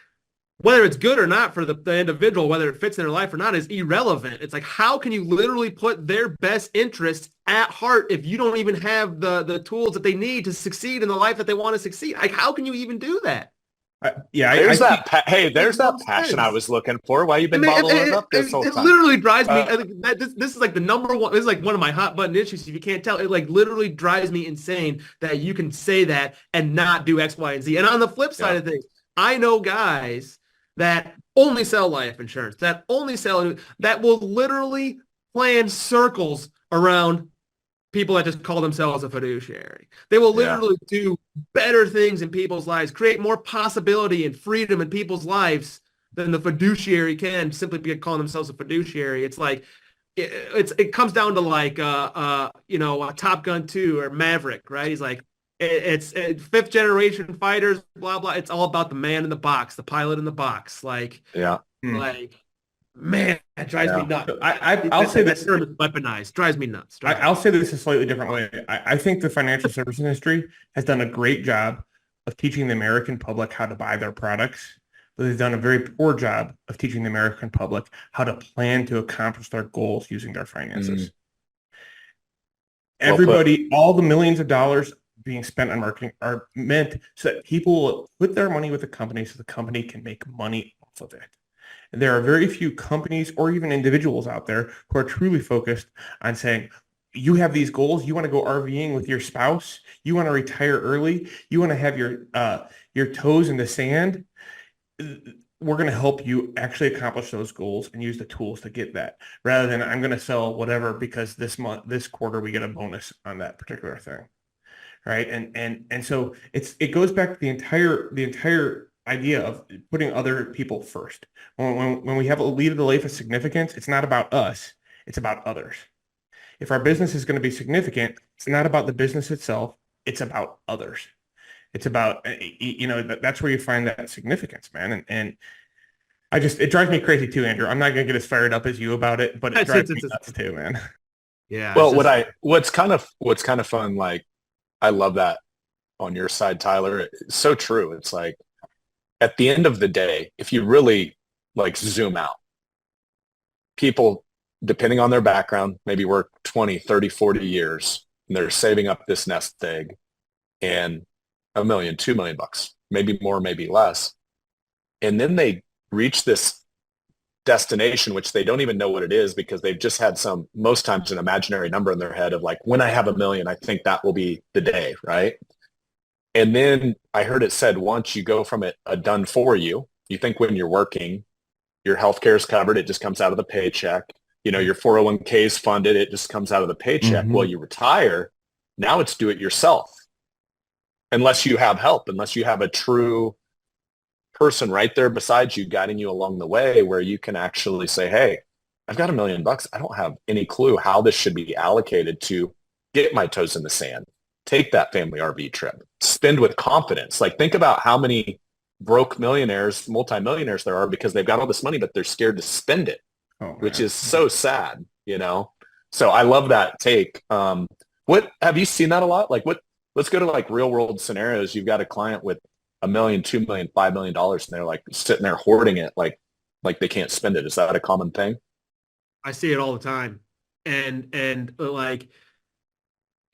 whether it's good or not for the individual, whether it fits in their life or not, is irrelevant. It's like, how can you literally put their best interests at heart if you don't even have the tools that they need to succeed in the life that they want to succeed? Like, how can you even do that? there's there's that passion I was looking for. Why you been bottling it up this whole It time? literally drives me. I think this is like the number one. This is like one of my hot button issues. If you can't tell, it like literally drives me insane that you can say that and not do X, Y, and Z. And on the flip side of things, I know guys that only sell life insurance, that will literally plan circles around people that just call themselves a fiduciary. They will literally do better things in people's lives, create more possibility and freedom in people's lives than the fiduciary can simply be calling themselves a fiduciary. It's like it comes down to like a Top Gun 2 or Maverick, right? He's like it's fifth generation fighters, blah blah. It's all about the man in the box, the pilot in the box. Like man, that drives me nuts. I'll say this term is weaponized. Drives me nuts. I'll say this a slightly different way. I think the financial services industry has done a great job of teaching the American public how to buy their products, but they've done a very poor job of teaching the American public how to plan to accomplish their goals using their finances. Everybody, all the millions of dollars being spent on marketing are meant so that people will put their money with the company so the company can make money off of it. There are very few companies or even individuals out there who are truly focused on saying, you have these goals, you want to go RVing with your spouse, you want to retire early, you want to have your toes in the sand. We're going to help you actually accomplish those goals and use the tools to get that, rather than I'm going to sell whatever because this quarter we get a bonus on that particular thing. Right. And so it goes back to the entire idea of putting other people first. When we have a lead of the life of significance, it's not about us, it's about others. If our business is going to be significant, it's not about the business itself, it's about others. It's about, that's where you find that significance, man. And it drives me crazy too, Andrew. I'm not going to get as fired up as you about it, but it drives me nuts too, man. Yeah. Well, what's kind of fun, like, I love that on your side, Tyler. It's so true. It's like, at the end of the day, if you really like zoom out, people, depending on their background, maybe work 20, 30, 40 years, and they're saving up this nest egg and $1 million, $2 million, maybe more, maybe less. And then they reach this destination, which they don't even know what it is because they've just had most times an imaginary number in their head of like, when I have $1 million, I think that will be the day, right? And then I heard it said, once you go from a done for you think when you're working, your healthcare is covered. It just comes out of the paycheck. Your 401k is funded. It just comes out of the paycheck. Well, you retire. Now it's do it yourself. Unless you have help, unless you have a true person right there beside you guiding you along the way where you can actually say, hey, I've got $1 million. I don't have any clue how this should be allocated to get my toes in the sand. Take that family RV trip. Spend with confidence. Like, think about how many broke millionaires, multimillionaires there are because they've got all this money, but they're scared to spend it, which is so sad, So I love that take. What have you seen that a lot? Like, let's go to like real world scenarios. You've got a client with $1 million, $2 million, $5 million, and they're like sitting there hoarding it, like they can't spend it. Is that a common thing? I see it all the time, and like.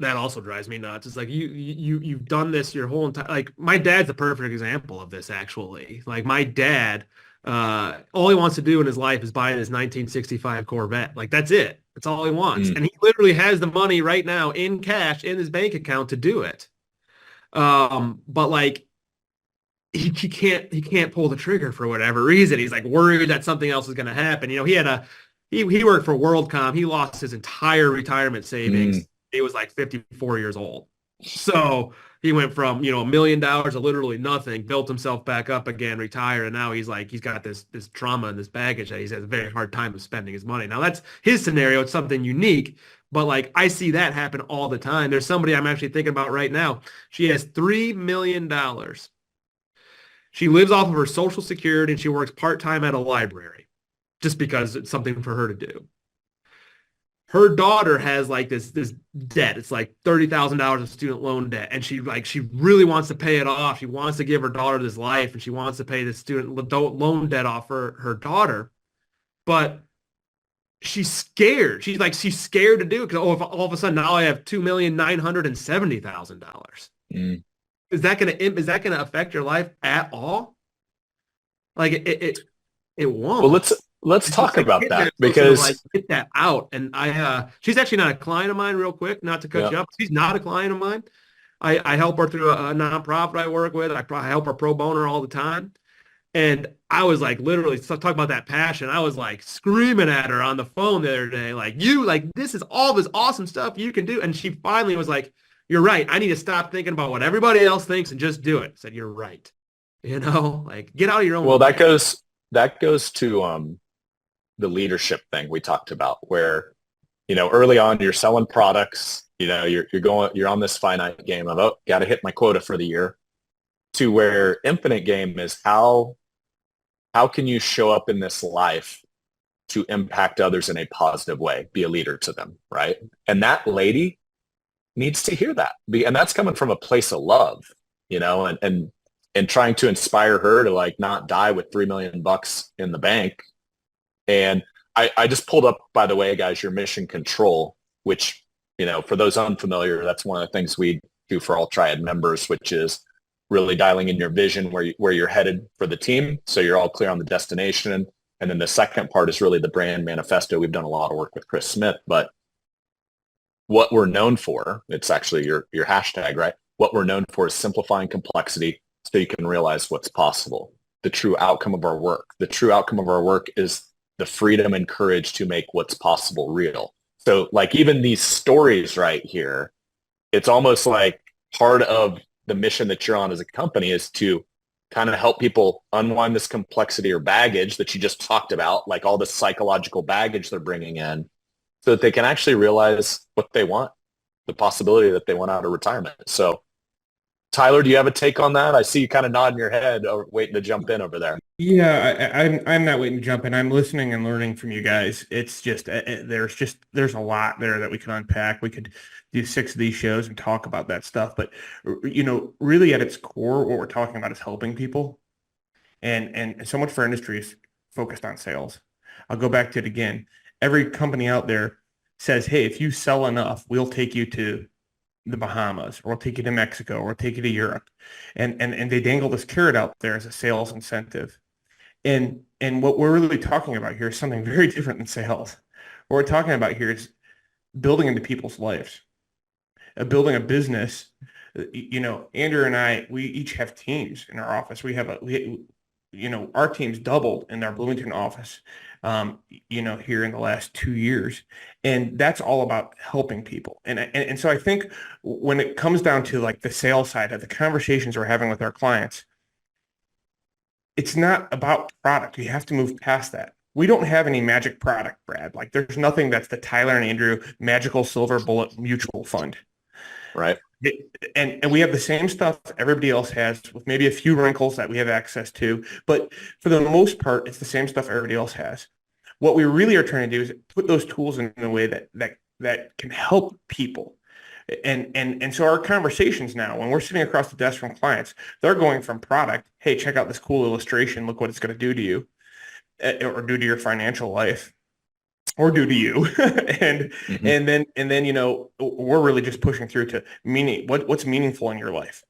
That also drives me nuts. It's like you've done this your whole entire, like, my dad's the perfect example of this, actually. Like, my dad, all he wants to do in his life is buy his 1965 Corvette. Like, that's it. That's all he wants. And he literally has the money right now in cash in his bank account to do it. But like he can't pull the trigger for whatever reason. He's like worried that something else is going to happen. He worked for WorldCom. He lost his entire retirement savings. He was like 54 years old. So he went from, $1 million to literally nothing, built himself back up again, retired. And now he's got this trauma and this baggage that he's had a very hard time of spending his money. Now that's his scenario. It's something unique, but like, I see that happen all the time. There's somebody I'm actually thinking about right now. She has $3 million She lives off of her Social Security and she works part-time at a library just because it's something for her to do. Her daughter has like this debt. It's like $30,000 of student loan debt. And she really wants to pay it off. She wants to give her daughter this life and she wants to pay the student loan debt off for her daughter. But she's scared. She's scared to do it because if all of a sudden now I have $2,970,000. Is that gonna affect your life at all? Like it won't. Well, let's talk about that because get that out. And she's actually not a client of mine. Real quick, not to cut you up. She's not a client of mine. I help her through a nonprofit I work with. I help her pro bono all the time. And I was like, literally, talk about that passion. I was like screaming at her on the phone the other day, this is all this awesome stuff you can do. And she finally was like, you're right. I need to stop thinking about what everybody else thinks and just do it. I said, you're right. Get out of your own. Well, that goes to the leadership thing we talked about, where early on you're selling products. You're on this finite game of got to hit my quota for the year. To where infinite game is how can you show up in this life to impact others in a positive way, be a leader to them, right? And that lady needs to hear that, and that's coming from a place of love, and trying to inspire her to not die with $3 million in the bank. And I just pulled up, by the way, guys, your mission control, which for those unfamiliar, that's one of the things we do for all Triad members, which is really dialing in your vision where you're headed for the team, so you're all clear on the destination. And then the second part is really the brand manifesto. We've done a lot of work with Chris Smith, but what we're known for, it's actually your hashtag, right? What we're known for is simplifying complexity so you can realize what's possible. The true outcome of our work. The true outcome of our work is the freedom and courage to make what's possible real. So even these stories right here, it's almost like part of the mission that you're on as a company is to kind of help people unwind this complexity or baggage that you just talked about, like all the psychological baggage they're bringing in, so that they can actually realize what they want, the possibility that they want out of retirement. So Tyler, do you have a take on that? I see you kind of nodding your head or waiting to jump in over there. Yeah, I'm not waiting to jump in. I'm listening and learning from you guys. It's just there's a lot there that we can unpack. We could do 6 of these shows and talk about that stuff. But really at its core, what we're talking about is helping people, and so much of our industry is focused on sales. I'll go back to it again. Every company out there says, "Hey, if you sell enough, we'll take you to the Bahamas, or we'll take you to Mexico, or we'll take you to Europe," and they dangle this carrot out there as a sales incentive. And what we're really talking about here is something very different than sales. What we're talking about here is building into people's lives, building a business. Andrew and I, we each have teams in our office. Our team's doubled in our Bloomington office, here in the last 2 years. And that's all about helping people. And so I think when it comes down to the sales side of the conversations we're having with our clients, it's not about product. You have to move past that. We don't have any magic product, Brad. There's nothing that's the Tyler and Andrew magical silver bullet mutual fund. Right. And we have the same stuff everybody else has, with maybe a few wrinkles that we have access to. But for the most part, it's the same stuff everybody else has. What we really are trying to do is put those tools in a way that can help people. And so our conversations now, when we're sitting across the desk from clients, they're going from product, hey, check out this cool illustration, look what it's going to do to you, or do to your financial life, or do to you. and then we're really just pushing through to meaning. What's meaningful in your life?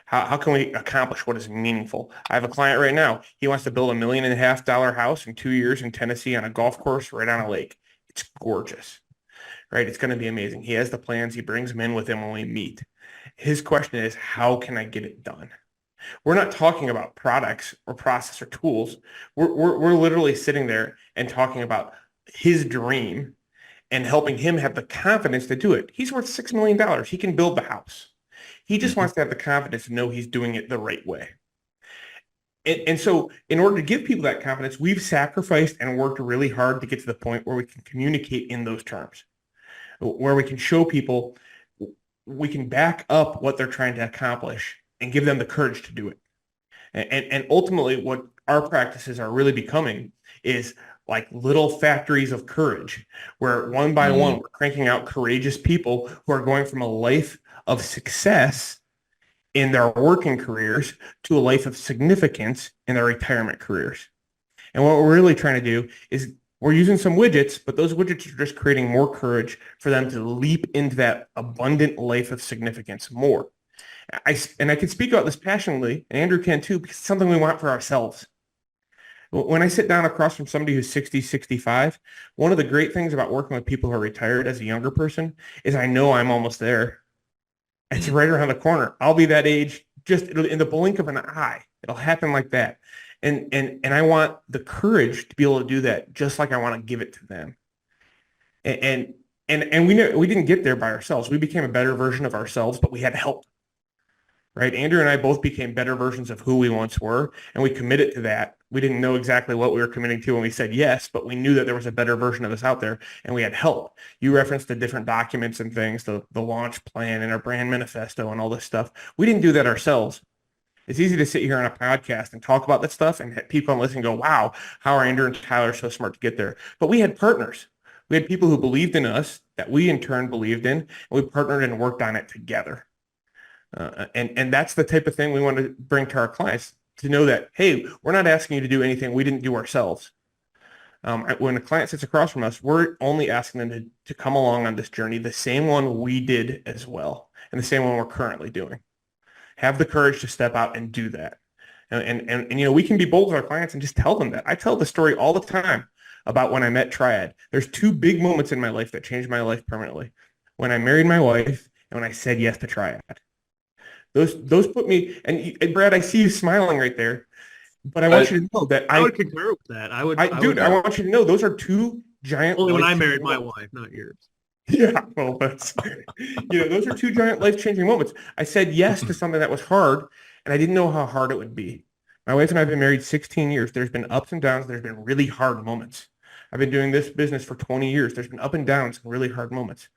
How can we accomplish what is meaningful? I have a client right now. He wants to build $1.5 million house in 2 years in Tennessee on a golf course right on a lake. It's gorgeous, right? It's going to be amazing. He has the plans. He brings them in with him when we meet. His question is, how can I get it done? We're not talking about products or process or tools. We're literally sitting there and talking about his dream and helping him have the confidence to do it. He's worth $6 million. He can build the house. He just wants to have the confidence to know he's doing it the right way. And so in order to give people that confidence, we've sacrificed and worked really hard to get to the point where we can communicate in those terms, where we can show people, we can back up what they're trying to accomplish and give them the courage to do it. And ultimately what our practices are really becoming is like little factories of courage, where one by one we're cranking out courageous people who are going from a life of success in their working careers to a life of significance in their retirement careers. And what we're really trying to do is we're using some widgets, but those widgets are just creating more courage for them to leap into that abundant life of significance more. I can speak about this passionately, and Andrew can too, because it's something we want for ourselves. When I sit down across from somebody who's 60, 65, one of the great things about working with people who are retired as a younger person is I know I'm almost there. It's right around the corner. I'll be that age just in the blink of an eye. It'll happen like that. And I want the courage to be able to do that just like I want to give it to them. And we know we didn't get there by ourselves. We became a better version of ourselves, but we had help. Right? Andrew and I both became better versions of who we once were, and we committed to that. We didn't know exactly what we were committing to when we said yes, but we knew that there was a better version of us out there, and we had help. You referenced the different documents and things, the launch plan and our brand manifesto and all this stuff. We didn't do that ourselves. It's easy to sit here on a podcast and talk about that stuff and people listen and go, wow, how are Andrew and Tyler so smart to get there? But we had partners. We had people who believed in us that we in turn believed in, and we partnered and worked on it together. And that's the type of thing we want to bring to our clients, to know that, hey, we're not asking you to do anything we didn't do ourselves. When a client sits across from us, we're only asking them to come along on this journey, the same one we did as well, and the same one we're currently doing. Have the courage to step out and do that. And you know, we can be bold with our clients and just tell them that. I tell the story all the time about when I met Triad. There's two big moments in my life that changed my life permanently. When I married my wife and when I said yes to Triad. Those put me, and Brad, I see you smiling right there, but I want you to know that I would concur with that. I want you to know those are two giant. Only when I married my wife, not yours. Yeah, well, that's, you know, those are two giant life-changing moments. I said yes to something that was hard, and I didn't know how hard it would be. My wife and I have been married 16 years. There's been ups and downs. There's been really hard moments. I've been doing this business for 20 years. There's been up and downs and really hard moments.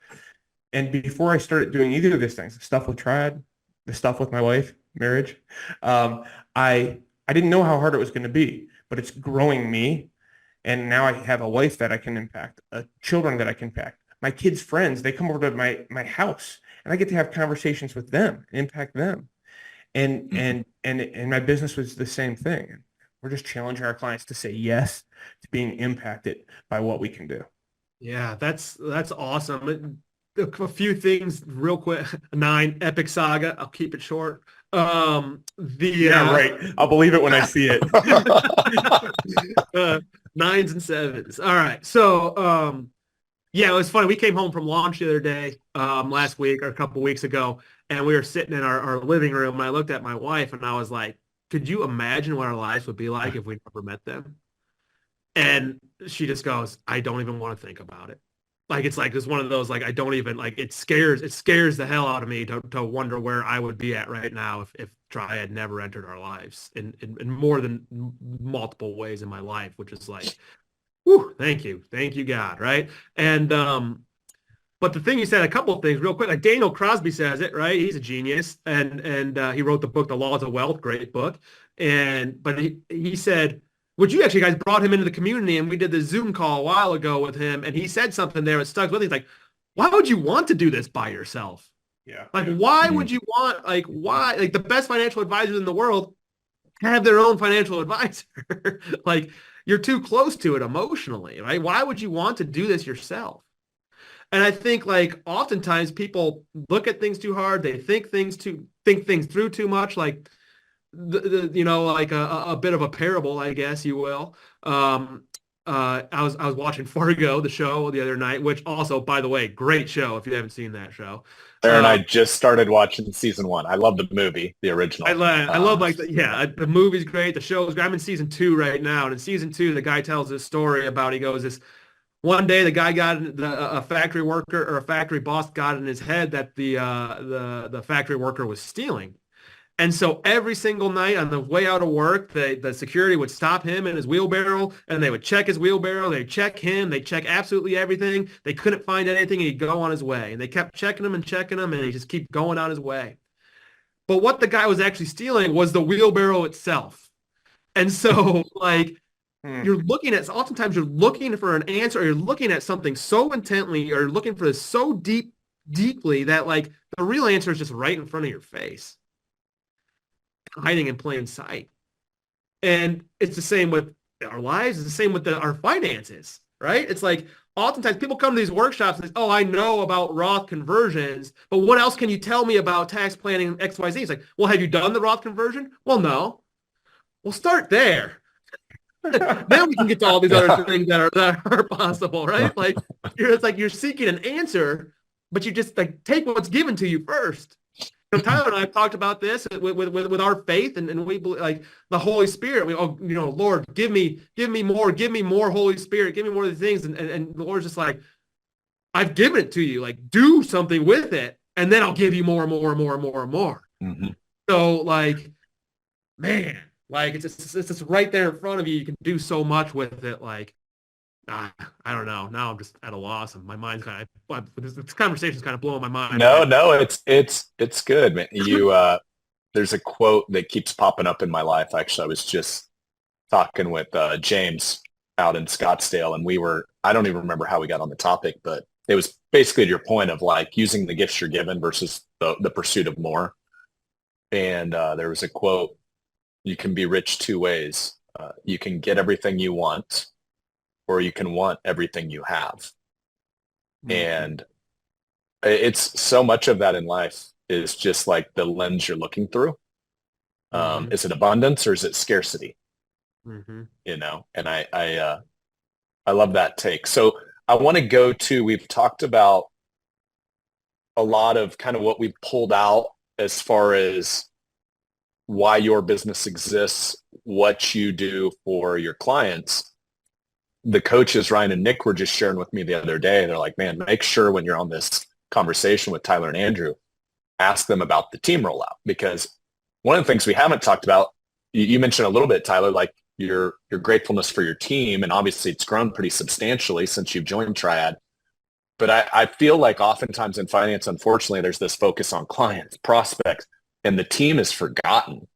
And before I started doing either of these things, the stuff with Triad, the stuff with my wife, marriage, I didn't know how hard it was going to be, but it's growing me. And now I have a wife that I can impact, children that I can impact. My kids' friends, they come over to my house, and I get to have conversations with them and impact them. And my business was the same thing. We're just challenging our clients to say yes to being impacted by what we can do. Yeah, that's awesome. A few things real quick. 9, epic saga. I'll keep it short. Right. I'll believe it when I see it. 9s and 7s. All right. So, yeah, it was funny. We came home from launch the other day, last week or a couple weeks ago, and we were sitting in our living room, and I looked at my wife, and I was like, could you imagine what our lives would be like if we never met them? And she just goes, I don't even want to think about it. Like, it's one of those, like, I don't even, like, it scares the hell out of me to wonder where I would be at right now if Triad never entered our lives in more than multiple ways in my life, which is like, whew, thank you God, right? And but the thing you said, a couple of things real quick, like Daniel Crosby says it, right? He's a genius, and he wrote the book The Laws of Wealth, great book. But he said, which you actually guys brought him into the community, and we did the Zoom call a while ago with him, and he said something there that stuck with me. He's like, why would you want to do this by yourself? Yeah. Like, why would you want, like, why? Like, the best financial advisors in the world have their own financial advisor. Like, you're too close to it emotionally, right? Why would you want to do this yourself? And I think, like, oftentimes people look at things too hard. They think things through too much, like you know, like a bit of a parable, I guess you will. I was watching Fargo, the show, the other night, which also, by the way, great show if you haven't seen that show. Aaron, I just started watching season 1. I love the movie, the original. I love like the movie's great. The show is great. I'm in season 2 right now, and in season 2, the guy tells this story about, he goes, this one day the guy got a factory worker or a factory boss got in his head that the factory worker was stealing. And so every single night on the way out of work, the security would stop him in his wheelbarrow, and they would check his wheelbarrow. They'd check him. They'd check absolutely everything. They couldn't find anything, and he'd go on his way. And they kept checking him, and he'd just keep going on his way. But what the guy was actually stealing was the wheelbarrow itself. And so like oftentimes you're looking for an answer, or you're looking at something so intently, or you're looking for this so deeply that like the real answer is just right in front of your face, hiding in plain sight. And it's the same with our lives. It's the same with our finances, right? It's like oftentimes people come to these workshops and say, oh, I know about Roth conversions, but what else can you tell me about tax planning XYZ? It's like, well, have you done the Roth conversion? Well, no. We'll start there. Then we can get to all these other things that are possible, right? Like it's like you're seeking an answer, but you just like take what's given to you first. Tyler and I have talked about this with our faith, and we believe, like the Holy Spirit. Lord, give me more Holy Spirit, give me more of the things, and the Lord's just like, I've given it to you, like do something with it, and then I'll give you more and more and more and more and more. Mm-hmm. So like, man, like it's just right there in front of you. You can do so much with it. Like, I don't know. Now I'm just at a loss, and my mind's kind of this conversation's kind of blowing my mind. No, it's good, man. There's a quote that keeps popping up in my life. Actually, I was just talking with James out in Scottsdale, and I don't even remember how we got on the topic, but it was basically to your point of like using the gifts you're given versus the pursuit of more. And there was a quote: "You can be rich two ways. You can get everything you want, or you can want everything you have." Mm-hmm. And it's so much of that in life is just like the lens you're looking through. Mm-hmm. Is it abundance or is it scarcity? Mm-hmm. And I love that take. So I want to go to, we've talked about a lot of kind of what we've pulled out as far as why your business exists, what you do for your clients. The coaches, Ryan and Nick, were just sharing with me the other day. They're like, man, make sure when you're on this conversation with Tyler and Andrew, ask them about the team rollout. Because one of the things we haven't talked about, you mentioned a little bit, Tyler, like your gratefulness for your team. And obviously it's grown pretty substantially since you've joined Triad. But I feel like oftentimes in finance, unfortunately, there's this focus on clients, prospects, and the team is forgotten.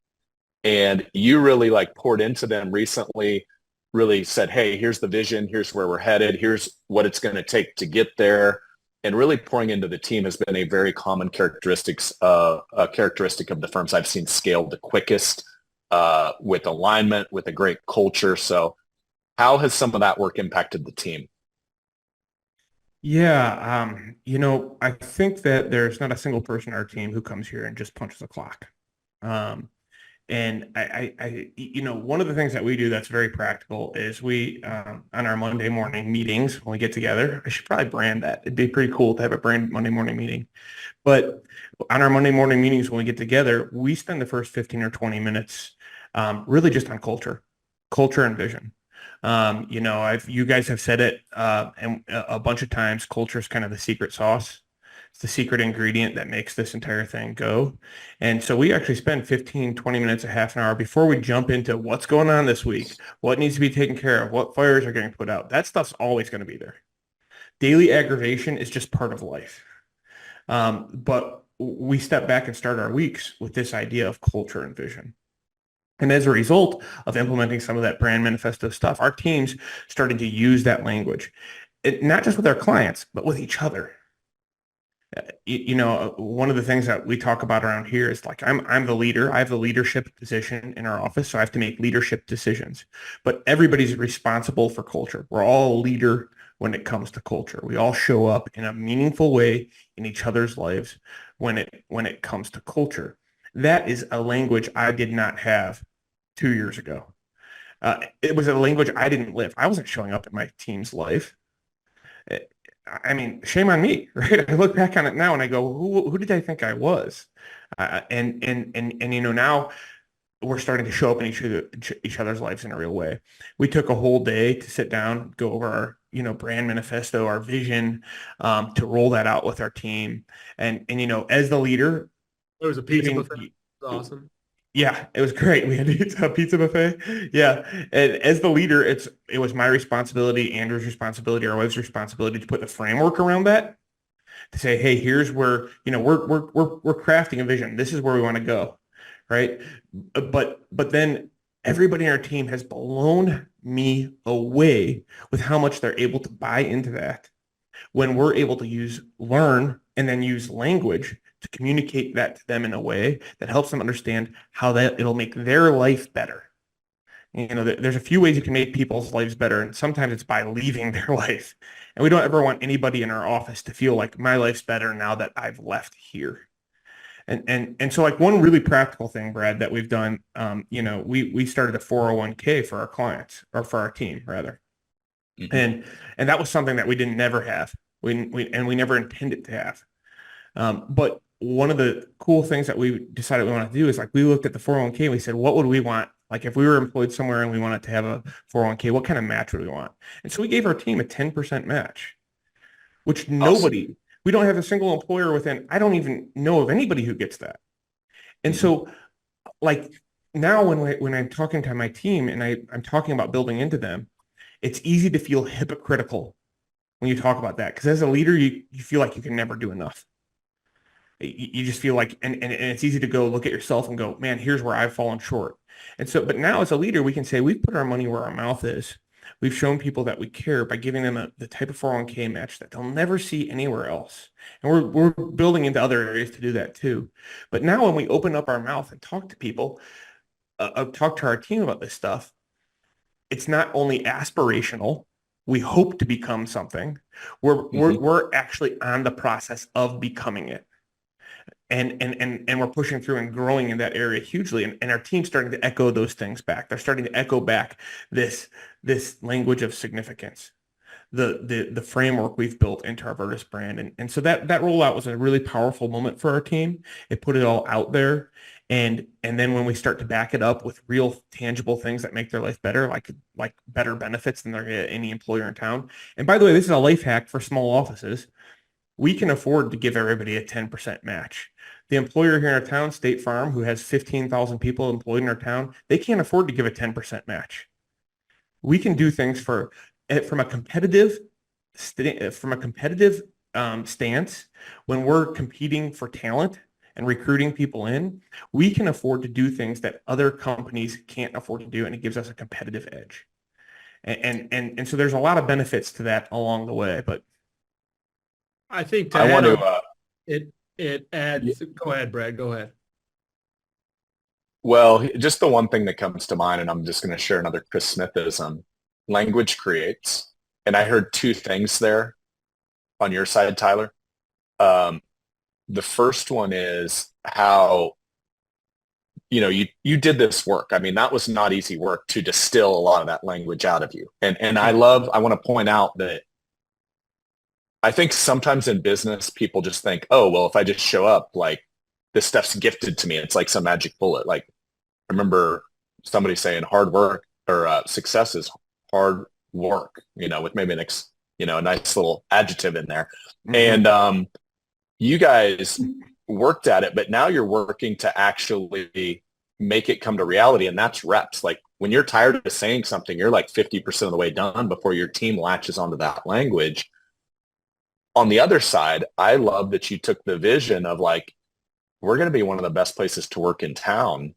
And you really like poured into them recently, really said, hey, here's the vision, here's where we're headed, here's what it's going to take to get there. And really pouring into the team has been a very common characteristic of the firms I've seen scale the quickest, with alignment, with a great culture. So how has some of that work impacted the team? Yeah, I think that there's not a single person on our team who comes here and just punches the clock. And one of the things that we do that's very practical is we, on our Monday morning meetings, when we get together, I should probably brand that. It'd be pretty cool to have a brand Monday morning meeting. But on our Monday morning meetings, when we get together, we spend the first 15 or 20 minutes really just on culture and vision. You guys have said it and a bunch of times, culture is kind of the secret sauce. It's the secret ingredient that makes this entire thing go. And so we actually spend 15, 20 minutes, a half an hour before we jump into what's going on this week, what needs to be taken care of, what fires are getting put out. That stuff's always going to be there. Daily aggravation is just part of life. But we step back and start our weeks with this idea of culture and vision. And as a result of implementing some of that brand manifesto stuff, our teams started to use that language, not just with our clients, but with each other. One of the things that we talk about around here is like, I'm the leader. I have the leadership position in our office, so I have to make leadership decisions. But everybody's responsible for culture. We're all a leader when it comes to culture. We all show up in a meaningful way in each other's lives when it comes to culture. That is a language I did not have 2 years ago. It was a language I didn't live. I wasn't showing up in my team's life. Shame on me, right? I look back on it now and I go, who did I think I was? Now we're starting to show up in each other's lives in a real way. We took a whole day to sit down, go over our, brand manifesto, our vision, to roll that out with our team. And as the leader, there was a pizza buffet. It was awesome. Yeah, it was great. We had a pizza buffet. Yeah. And as the leader, it was my responsibility, Andrew's responsibility, our wife's responsibility to put the framework around that, to say, hey, here's where, we're crafting a vision. This is where we want to go, right? But then everybody in our team has blown me away with how much they're able to buy into that when we're able to learn and then use language to communicate that to them in a way that helps them understand how that it'll make their life better. There's a few ways you can make people's lives better, and sometimes it's by leaving their life. And we don't ever want anybody in our office to feel like my life's better now that I've left here. And so like one really practical thing, Brad, that we've done, we started a 401k for our clients, or for our team rather. Mm-hmm. And that was something that we didn't never have. We never intended to have. But one of the cool things that we decided we want to do is, like, we looked at the 401k and we said, what would we want? Like, if we were employed somewhere and we wanted to have a 401k, what kind of match would we want? And so we gave our team a 10% match, which nobody, we don't have a single employer within, I don't even know of anybody who gets that. And so, like, now when I'm talking to my team and I'm talking about building into them, it's easy to feel hypocritical when you talk about that, because as a leader, you feel like you can never do enough. You just feel like, and it's easy to go look at yourself and go, man, here's where I've fallen short. And so, but now as a leader, we can say we've put our money where our mouth is. We've shown people that we care by giving them the type of 401k match that they'll never see anywhere else. And we're building into other areas to do that too. But now when we open up our mouth and talk to people, talk to our team about this stuff, it's not only aspirational. We hope to become something. We're actually on the process of becoming it. And we're pushing through and growing in that area hugely. And our team's starting to echo those things back. They're starting to echo back this language of significance, the framework we've built into our Virtus brand. And so that rollout was a really powerful moment for our team. It put it all out there. And then when we start to back it up with real tangible things that make their life better, like better benefits than any employer in town. And by the way, this is a life hack for small offices. We can afford to give everybody a 10% match. The employer here in our town, State Farm, who has 15,000 people employed in our town, they can't afford to give a 10% match. We can do things from a competitive stance when we're competing for talent and recruiting people in. We can afford to do things that other companies can't afford to do, and it gives us a competitive edge. And so there's a lot of benefits to that along the way, but I think it adds. Go ahead, Brad. Go ahead. Well, just the one thing that comes to mind, and I'm just going to share another Chris Smithism. Language creates, and I heard two things there on your side, Tyler. The first one is how you did this work. I mean, that was not easy work to distill a lot of that language out of you. And I want to point out that I think sometimes in business, people just think, oh, well, if I just show up, like, this stuff's gifted to me. It's like some magic bullet. Like, I remember somebody saying hard work or success is hard work, with maybe a nice little adjective in there. Mm-hmm. And you guys worked at it, but now you're working to actually make it come to reality. And that's reps. Like, when you're tired of saying something, you're like 50% of the way done before your team latches onto that language. On the other side, I love that you took the vision of, like, we're going to be one of the best places to work in town.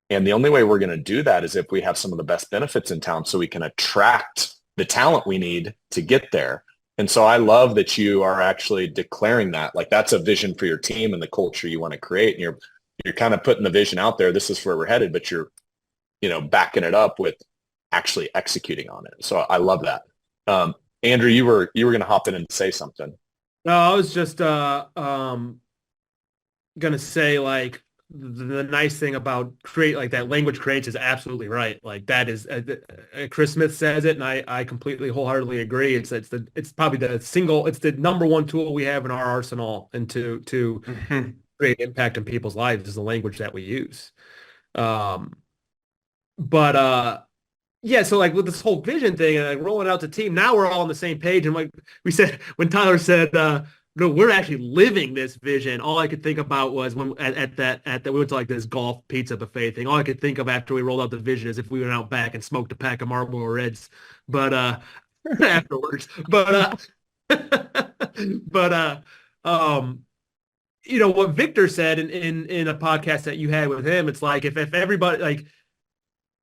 And the only way we're going to do that is if we have some of the best benefits in town so we can attract the talent we need to get there. And so I love that you are actually declaring that, like, that's a vision for your team and the culture you want to create. And you're kind of putting the vision out there. This is where we're headed, but you're, backing it up with actually executing on it. So I love that. Andrew, you were going to hop in and say something. No, I was just going to say, like, the nice thing about that language creates is absolutely right. Like, that is Chris Smith says it, and I completely wholeheartedly agree. It's probably the number one tool we have in our arsenal, and to mm-hmm. create impact in people's lives is the language that we use. Yeah, so, like, with this whole vision thing and, like, rolling out the team, now we're all on the same page. And like we said, when Tyler said, no, we're actually living this vision, all I could think about was when at that we went to, like, this golf pizza buffet thing. All I could think of after we rolled out the vision is if we went out back and smoked a pack of Marlboro Reds, but afterwards. what Victor said in a podcast that you had with him, it's like if everybody, like,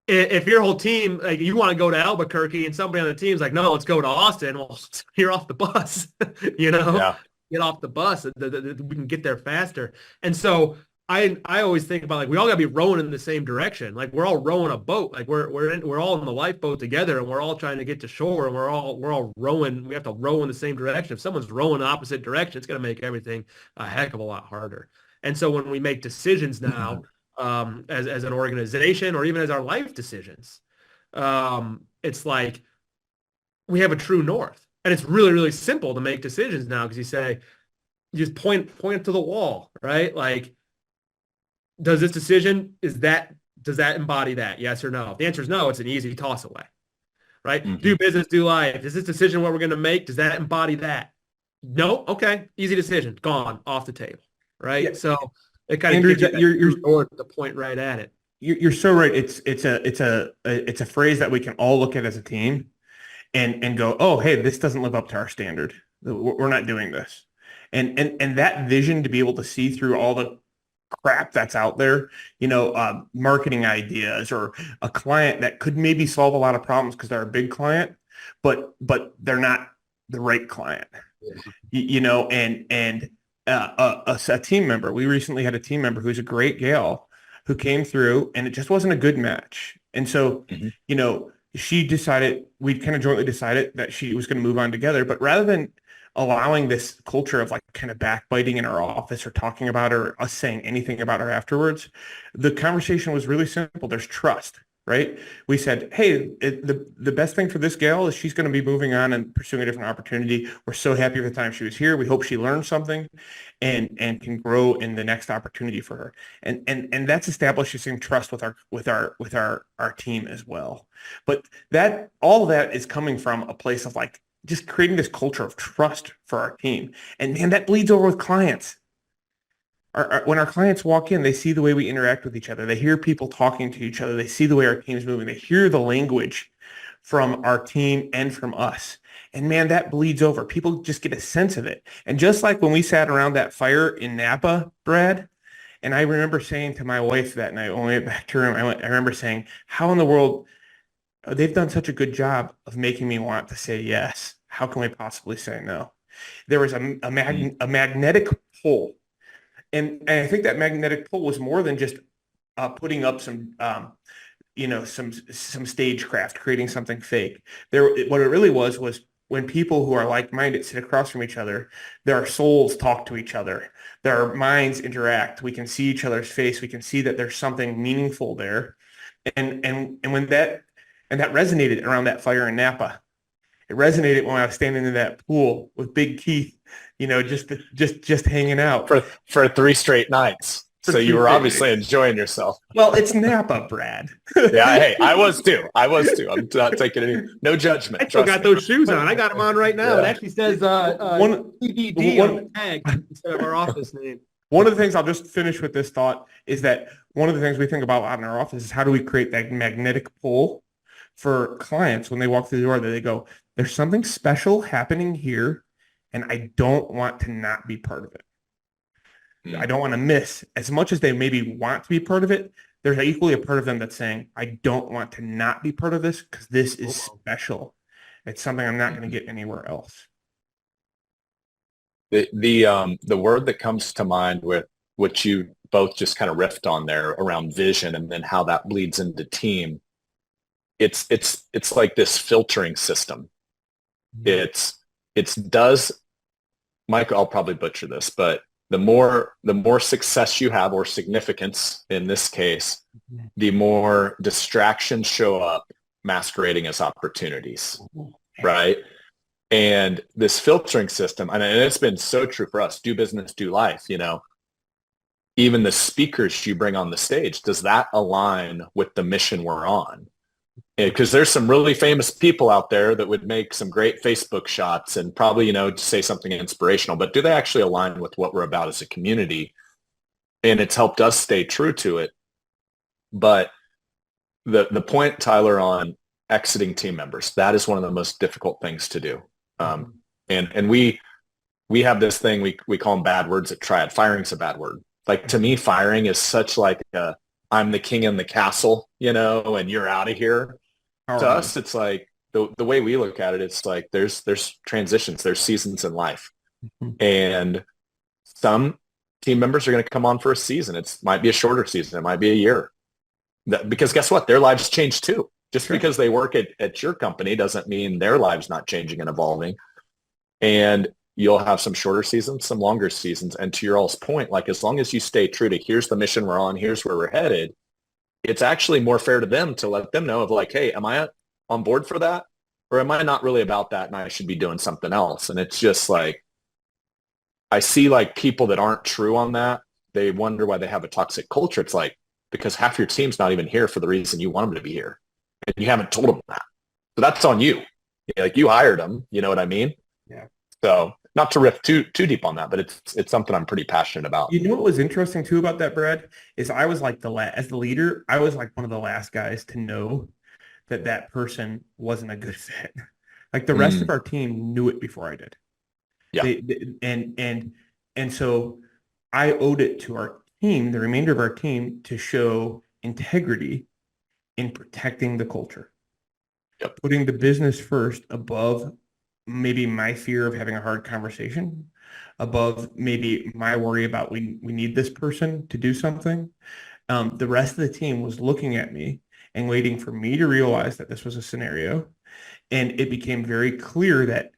if your whole team, like, you want to go to Albuquerque and somebody on the team's like, no, let's go to Austin. Well, you're off the bus, Yeah. get off the bus. We can get there faster. And so I always think about, like, we all got to be rowing in the same direction. Like, we're all rowing a boat. Like, we're all in the lifeboat together, and we're all trying to get to shore, and we're all rowing. We have to row in the same direction. If someone's rowing the opposite direction, it's going to make everything a heck of a lot harder. And so when we make decisions now, as an organization, or even as our life decisions, it's like we have a true north, and it's really, really simple to make decisions now, because you just point to the wall, right? Like, does this decision, does that embody that? Yes or no? If the answer is no, it's an easy toss away, right? Mm-hmm. Do business, do life. Is this decision what we're going to make? Does that embody that? No. Okay. Easy decision. Gone, off the table. Right. Yeah. So it kind of gives you the point right at it. You're so right. It's a phrase that we can all look at as a team and go, oh, hey, this doesn't live up to our standard. We're not doing this. And that vision, to be able to see through all the crap that's out there, marketing ideas, or a client that could maybe solve a lot of problems because they're a big client, but they're not the right client, and a team member. We recently had a team member who's a great gal who came through, and it just wasn't a good match. And so, we kind of jointly decided that she was going to move on together, but rather than allowing this culture of, like, kind of backbiting in our office or talking about her, or us saying anything about her afterwards, the conversation was really simple. There's trust, right? We said, hey, the best thing for this gal is she's going to be moving on and pursuing a different opportunity. We're so happy with the time she was here. We hope she learned something and can grow in the next opportunity for her. And that's establishing trust with our team as well. But all of that is coming from a place of, like, just creating this culture of trust for our team. And man, that bleeds over with clients. When our clients walk in, they see the way we interact with each other. They hear people talking to each other. They see the way our team's moving. They hear the language from our team and from us. And man, that bleeds over. People just get a sense of it. And just like when we sat around that fire in Napa, Brad, and I remember saying to my wife that night, when we went back to her, I remember saying, how in the world, they've done such a good job of making me want to say yes. How can we possibly say no? There was a magnetic pull. And I think that magnetic pull was more than just putting up some stagecraft, creating something fake. What it really was when people who are like-minded sit across from each other, their souls talk to each other, their minds interact. We can see each other's face. We can see that there's something meaningful there. And when that resonated around that fire in Napa. It resonated when I was standing in that pool with Big Keith, just hanging out for 3 straight nights. So you were obviously enjoying yourself. Well, it's Napa, Brad. Yeah, hey, I was too. I'm not taking no judgment. I still got those shoes on. I got them on right now. Yeah. It actually says TBD on the tag instead of our office name. One of the things, I'll just finish with this thought, is that one of the things we think about a lot in our office is how do we create that magnetic pull for clients when they walk through the door, that they go, there's something special happening here, and I don't want to not be part of it. I don't want to miss. As much as they maybe want to be part of it, there's equally a part of them that's saying, I don't want to not be part of this because this is special. It's something I'm not going to get anywhere else. The word that comes to mind with what you both just kind of riffed on there around vision, and then how that bleeds into team, it's like this filtering system. It does, Mike, I'll probably butcher this, but the more success you have, or significance in this case, the more distractions show up masquerading as opportunities, right? And this filtering system, and it's been so true for us, do business, do life, even the speakers you bring on the stage, does that align with the mission we're on? Because there's some really famous people out there that would make some great Facebook shots and probably, say something inspirational, but do they actually align with what we're about as a community? And it's helped us stay true to it. But the point, Tyler, on exiting team members, that is one of the most difficult things to do. And we we have this thing we call them bad words at Triad. Firing's a bad word. Like to me, firing is such like I'm the king in the castle, and you're out of here. Power To move. us, it's like the way we look at it, it's like there's transitions, there's seasons in life. Mhm. And some team members are going to come on for a season. It might be a shorter season. It might be a year. Because guess what? Their lives change too. Just Sure. because they work at your company doesn't mean their lives not changing and evolving. And you'll have some shorter seasons, some longer seasons. And to your all's point, like as long as you stay true to here's the mission we're on, here's where we're headed, it's actually more fair to them to let them know of like, hey, am I on board for that? Or am I not really about that and I should be doing something else? And it's just like, I see like people that aren't true on that. They wonder why they have a toxic culture. It's like, because half your team's not even here for the reason you want them to be here. And you haven't told them that. So that's on you. Like you hired them. You know what I mean? Yeah. So not to riff too deep on that, but it's something I'm pretty passionate about. You know what was interesting too about that, Brad, is I was like as the leader, I was like one of the last guys to know that person wasn't a good fit. Like the rest of our team knew it before I did. Yeah. And so I owed it to our team, the remainder of our team, to show integrity in protecting the culture. Yep. Putting the business first above maybe my fear of having a hard conversation, above maybe my worry about we need this person to do something. The rest of the team was looking at me and waiting for me to realize that this was a scenario. And it became very clear that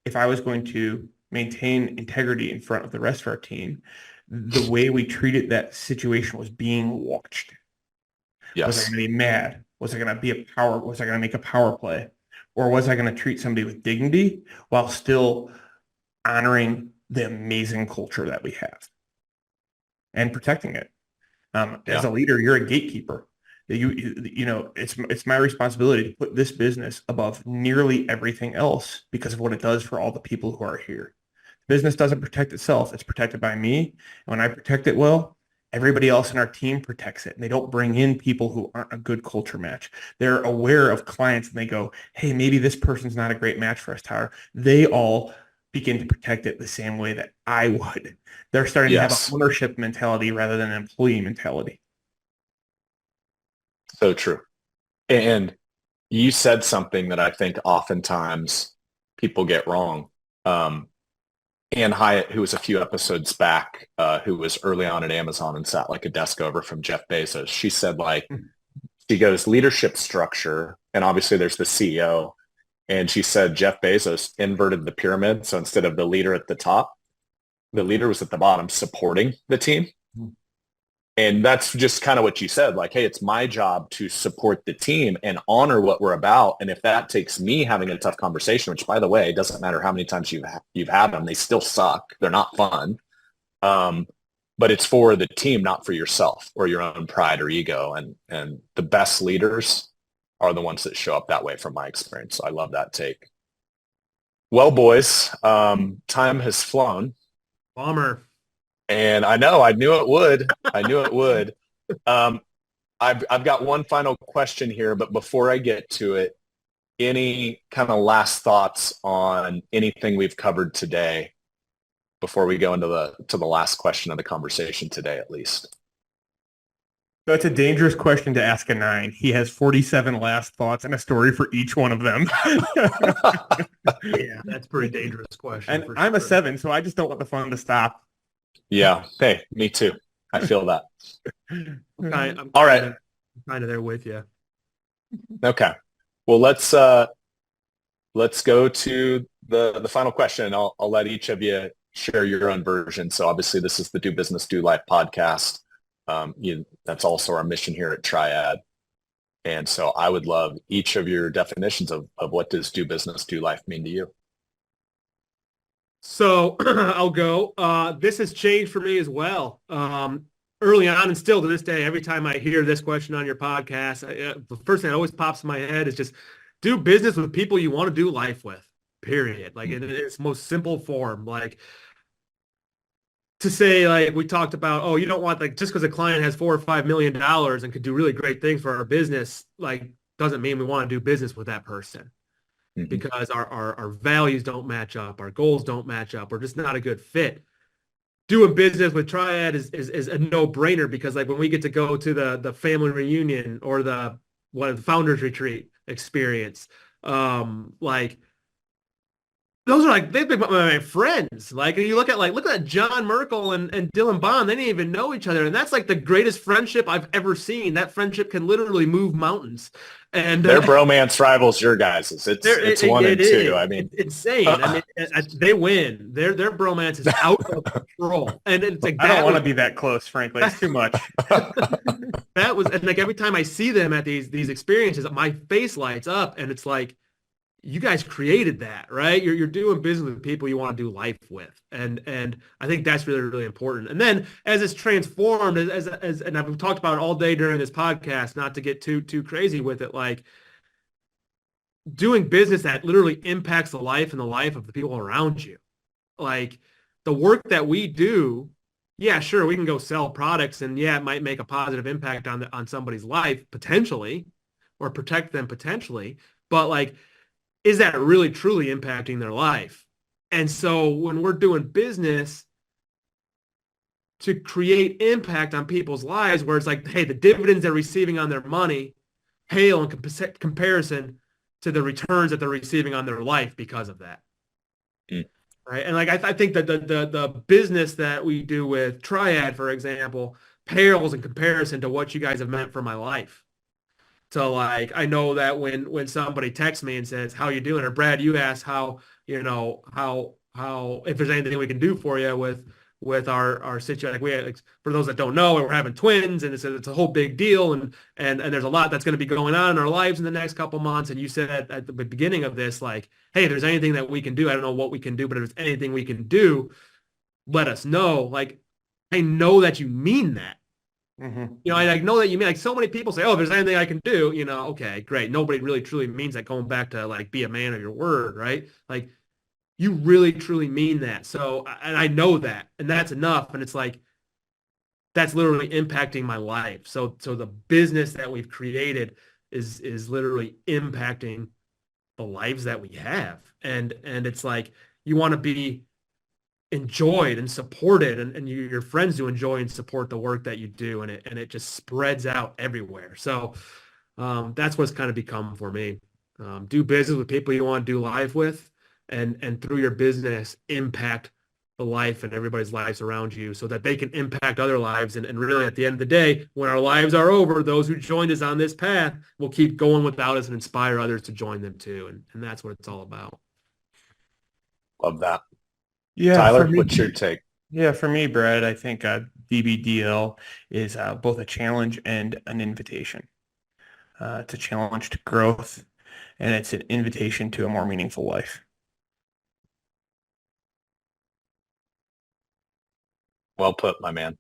if I was going to maintain integrity in front of the rest of our team, the way we treated that situation was being watched. Yes. Was I going to be mad? Was I going to was I going to make a power play? Or was I going to treat somebody with dignity while still honoring the amazing culture that we have and protecting it? As a leader, you're a gatekeeper. It's my responsibility to put this business above nearly everything else because of what it does for all the people who are here. Business doesn't protect itself. It's protected by me. And when I protect it well, everybody else in our team protects it. And they don't bring in people who aren't a good culture match. They're aware of clients and they go, hey, maybe this person's not a great match for us, Tyler. They all begin to protect it the same way that I would. They're starting to have an ownership mentality rather than an employee mentality. So true. And you said something that I think oftentimes people get wrong. Ann Hyatt, who was a few episodes back, who was early on at Amazon and sat like a desk over from Jeff Bezos, she said she goes leadership structure, and obviously there's the CEO, and she said Jeff Bezos inverted the pyramid. So instead of the leader at the top, the leader was at the bottom supporting the team. And that's just kind of what you said, like, hey, it's my job to support the team and honor what we're about. And if that takes me having a tough conversation, which by the way, it doesn't matter how many times you've had them, they still suck. They're not fun. But it's for the team, not for yourself or your own pride or ego. And the best leaders are the ones that show up that way from my experience. So I love that take. Well, boys, time has flown. Bummer. And I knew it would. I've got one final question here, but before I get to it, any kind of last thoughts on anything we've covered today before we go into the last question of the conversation today, at least? So it's a dangerous question to ask a 9. He has 47 last thoughts and a story for each one of them. Yeah, that's a pretty dangerous question. And I'm a 7, so I just don't want the fun to stop. Yeah. Hey, me too. I feel that. I'm all right. kind of there with you. Okay. Well, let's go to the final question, and I'll let each of you share your own version. So obviously this is the Do Business, Do Life podcast. That's also our mission here at Triad. And so I would love each of your definitions of what does do business, do life mean to you? So I'll go. This has changed for me as well. Early on and still to this day, every time I hear this question on your podcast, the first thing that always pops in my head is just do business with people you want to do life with, period. Like in its most simple form. Like to say, like we talked about, oh, you don't want like just because a client has $4 or $5 million and could do really great things for our business, like doesn't mean we want to do business with that person. because our values don't match up, our goals don't match up, we're just not a good fit. Doing business with Triad is a no-brainer, because like when we get to go to the family reunion or the founders retreat experience, like those are like they've been my friends. Like you look at John Merkel and Dylan Bond, they didn't even know each other, and that's like the greatest friendship I've ever seen. That friendship can literally move mountains. And their bromance rivals your guys's. It's 1 and 2. I mean, it's insane. I mean, they win. Their bromance is out of control, and it's like I don't want to be that close, frankly. It's too much. That was, and like every time I see them at these experiences, my face lights up, and it's like, you guys created that, right? You're doing business with people you want to do life with, and I think that's really, really important. And then as it's transformed, as and I've talked about it all day during this podcast, not to get too crazy with it, like doing business that literally impacts the life and the life of the people around you. Like the work that we do, yeah, sure, we can go sell products, and yeah, it might make a positive impact on somebody's life potentially, or protect them potentially, but like, is that really truly impacting their life? And so when we're doing business to create impact on people's lives, where it's like, hey, the dividends they're receiving on their money pale in comparison to the returns that they're receiving on their life because of that. Right. And like I think that the business that we do with Triad, for example, pales in comparison to what you guys have meant for my life. So like, I know that when somebody texts me and says, how you doing? Or Brad, you asked how if there's anything we can do for you with our situation. Like for those that don't know, we're having twins, and it's a whole big deal. And there's a lot that's going to be going on in our lives in the next couple months. And you said at the beginning of this, like, hey, if there's anything that we can do, I don't know what we can do, but if there's anything we can do, let us know. Like, I know that you mean that. I know that you mean, like, so many people say, oh, if there's anything I can do, okay, great. Nobody really truly means that, going back to like, be a man of your word, right? Like, you really truly mean that. So, and I know that, and that's enough. And it's like, that's literally impacting my life. So the business that we've created is literally impacting the lives that we have. And it's like, you want to be enjoyed and supported, and your friends do enjoy and support the work that you do, and it just spreads out everywhere. So that's what's kind of become for me. Do business with people you want to do life with, and through your business impact the life and everybody's lives around you, so that they can impact other lives. And really, at the end of the day, when our lives are over, those who joined us on this path will keep going without us and inspire others to join them too. And that's what it's all about. Love that. Yeah, Tyler, what's your take? Yeah, for me, Brad, I think DBDL is both a challenge and an invitation. It's a challenge to growth, and it's an invitation to a more meaningful life. Well put, my man.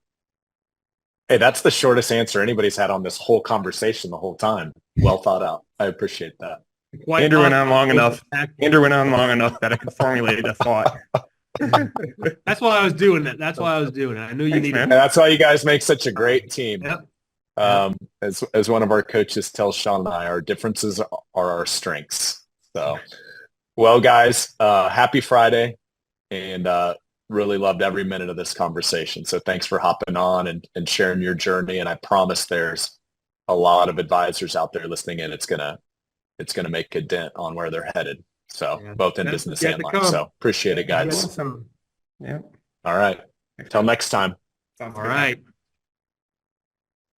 Hey, that's the shortest answer anybody's had on this whole conversation the whole time. Well thought out. I appreciate that. Andrew went on long enough. Andrew went on long enough that I could formulate a thought. That's why I was doing it. I knew you needed it. And that's why you guys make such a great team. Yep. As one of our coaches tells Sean and I, our differences are our strengths. So, well, guys, happy Friday, and really loved every minute of this conversation. So thanks for hopping on and sharing your journey. And I promise there's a lot of advisors out there listening in. It's gonna make a dent on where they're headed. So both in business and life. So appreciate it, guys. Awesome. Yeah. All right. Until next time. All right.